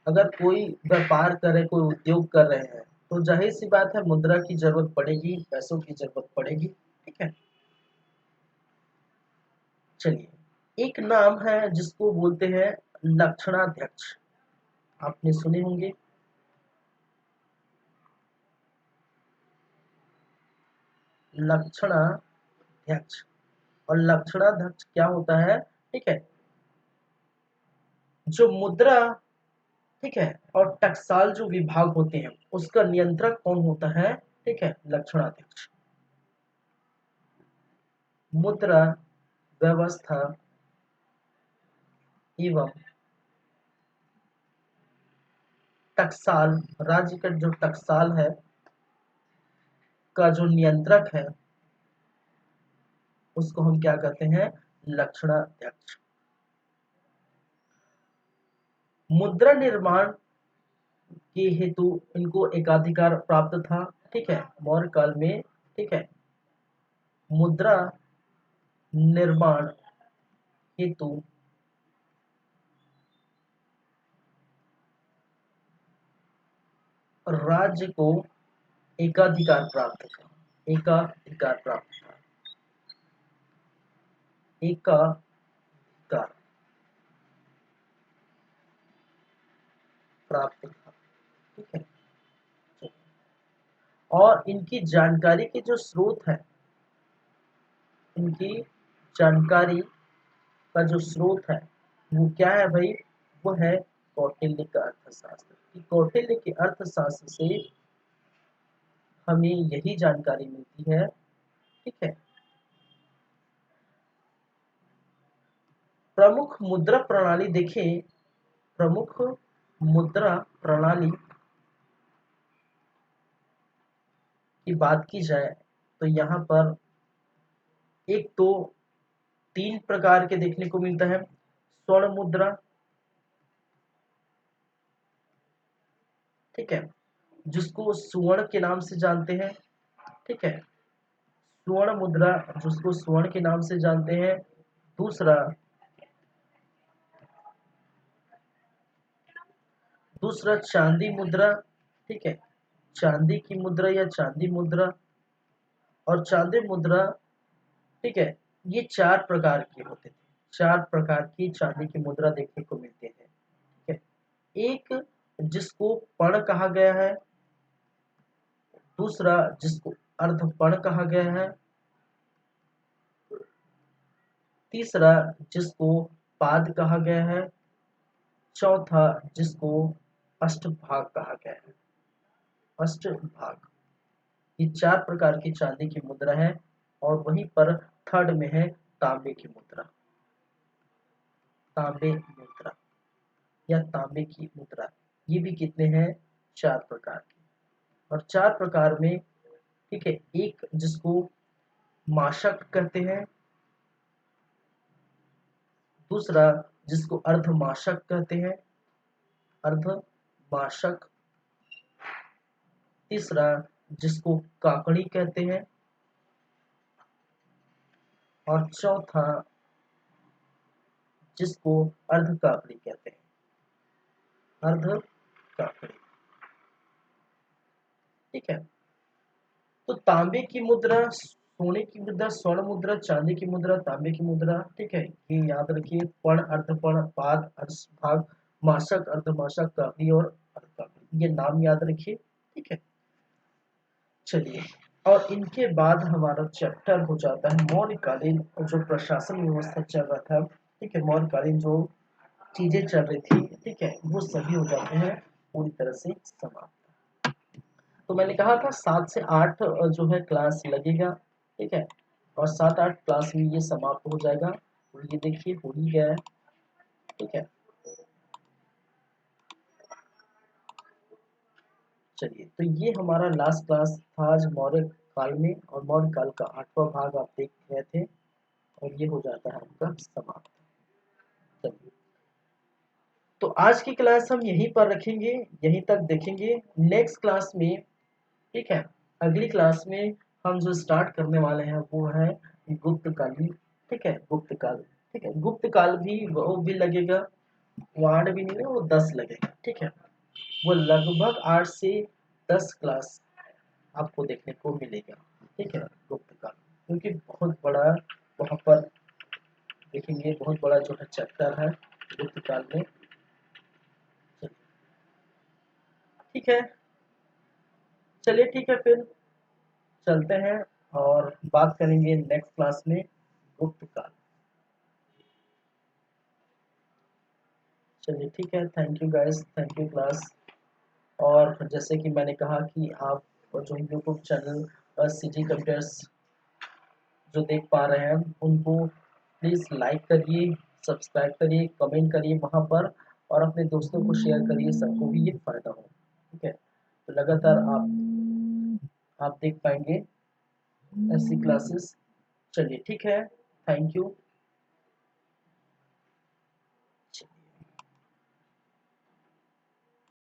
अगर कोई व्यापार कर रहे, कोई उद्योग कर रहे हैं, तो जाहिर सी बात है मुद्रा की जरूरत पड़ेगी, पैसों की जरूरत पड़ेगी, ठीक है। चलिए, एक नाम है जिसको बोलते हैं लक्षणाध्यक्ष, आपने सुने होंगे। लक्षणाध्यक्ष, और लक्षणाध्यक्ष क्या होता है, ठीक है, जो मुद्रा, ठीक है, और टकसाल जो विभाग होते हैं उसका नियंत्रक कौन होता है, ठीक है, लक्षणाध्यक्ष। मुद्रा व्यवस्था एवं टकसाल, राज्य का जो टकसाल है का जो नियंत्रक है उसको हम क्या कहते हैं, लक्षणाध्यक्ष। मुद्रा निर्माण के हेतु इनको एकाधिकार प्राप्त था, ठीक है, मौर्य काल में, ठीक है। मुद्रा निर्माण हेतु राज्य को एकाधिकार प्राप्त था, एकाधिकार प्राप्त था, एकाधिकार प्राप्त था, ठीक है। और इनकी जानकारी के जो स्रोत है, इनकी जानकारी का जो स्रोत है वो क्या है भाई, वो है कौटिल्य का अर्थशास्त्र। कि कौटिल्य के अर्थशास्त्र से हमें यही जानकारी मिलती है, ठीक है। प्रमुख मुद्रा प्रणाली देखें, प्रमुख मुद्रा प्रणाली की बात की जाए तो यहाँ पर एक तो तीन प्रकार के देखने को मिलता है। स्वर्ण मुद्रा, ठीक है, जिसको स्वर्ण के नाम से जानते हैं, ठीक है, स्वर्ण मुद्रा जिसको स्वर्ण के नाम से जानते हैं। दूसरा, दूसरा चांदी मुद्रा, ठीक है, चांदी की मुद्रा या चांदी मुद्रा। और चांदी मुद्रा, ठीक है, ये चार प्रकार के होते थे, चार प्रकार की चांदी की मुद्रा देखने को मिलते हैं, ठीक है। एक जिसको पर्ण कहा गया है, दूसरा जिसको अर्धपर्ण कहा गया है, तीसरा जिसको पाद कहा गया है, चौथा जिसको अष्टभाग कहा गया है, अष्टभाग। ये चार प्रकार की चांदी की मुद्रा है। और वहीं पर थर्ड में है तांबे की मुद्रा, तांबे मुद्रा या तांबे की मुद्रा। ये भी कितने हैं, चार प्रकार के। और चार प्रकार में, ठीक है, एक जिसको माशक कहते हैं, दूसरा जिसको अर्धमाशक कहते हैं, अर्धमाशक, तीसरा जिसको काकड़ी कहते हैं, और चौथा जिसको अर्ध काकड़ी कहते हैं, अर्ध काकड़ी, ठीक है। तो तांबे की मुद्रा, सोने की मुद्रा, स्वर्ण मुद्रा, चांदी की मुद्रा, तांबे की मुद्रा, ठीक है, ये याद रखिए। पर्ण, अर्धपर्ण, पाद, अर्धभाग, माशक, अर्धमाशक, काकड़ी और अर्ध काकड़ी, ये नाम याद रखिए, ठीक है। चलिए, और इनके बाद हमारा चैप्टर हो जाता है मौर्यकालीन जो प्रशासन व्यवस्था चल रहा था, ठीक है, मौर्यकालीन जो चीजें चल रही थी, ठीक है, वो सभी हो जाते हैं पूरी तरह से समाप्त। तो मैंने कहा था 7 से 8 जो है क्लास लगेगा, ठीक है, और 7-8 क्लास में ये समाप्त हो जाएगा। और ये देखिए हो ही गया है, ठीक है। चलिए, तो ये हमारा लास्ट क्लास था आज मौर्य काल में, और मौर्य काल का 8वां भाग आप देख रहे थे, और ये हो जाता है आपका समाप्त। चलिए, तो आज की क्लास हम यहीं पर रखेंगे, यहीं तक देखेंगे। नेक्स्ट क्लास में, ठीक है, अगली क्लास में हम जो स्टार्ट करने वाले हैं वो है गुप्त कालीन, ठीक है, गुप्त काल, ठीक है, गुप्त काल भी वो भी लगेगा, वो 8 भी नहीं है, वो 10 लगेगा, ठीक है। वो लगभग 8 से 10 क्लास आपको देखने को मिलेगा, ठीक है, गुप्त काल, क्योंकि बहुत बड़ा वहाँ पर देखेंगे, बहुत बड़ा जो है चैप्टर है गुप्त काल में। ठीक है, चलिए ठीक है, फिर चलते हैं और बात करेंगे नेक्स्ट क्लास में गुप्त काल। चलिए ठीक है, thank you guys, thank you class. और जैसे कि मैंने कहा कि आप जो यूट्यूब चैनल सीजी कंप्यूटर्स जो देख पा रहे हैं उनको प्लीज़ लाइक करिए, सब्सक्राइब करिए, कमेंट करिए वहाँ पर, और अपने दोस्तों को शेयर करिए, सबको भी ये फ़ायदा हो, ठीक है। तो लगातार आप देख पाएंगे ऐसी क्लासेस। चलिए ठीक है, थैंक यू।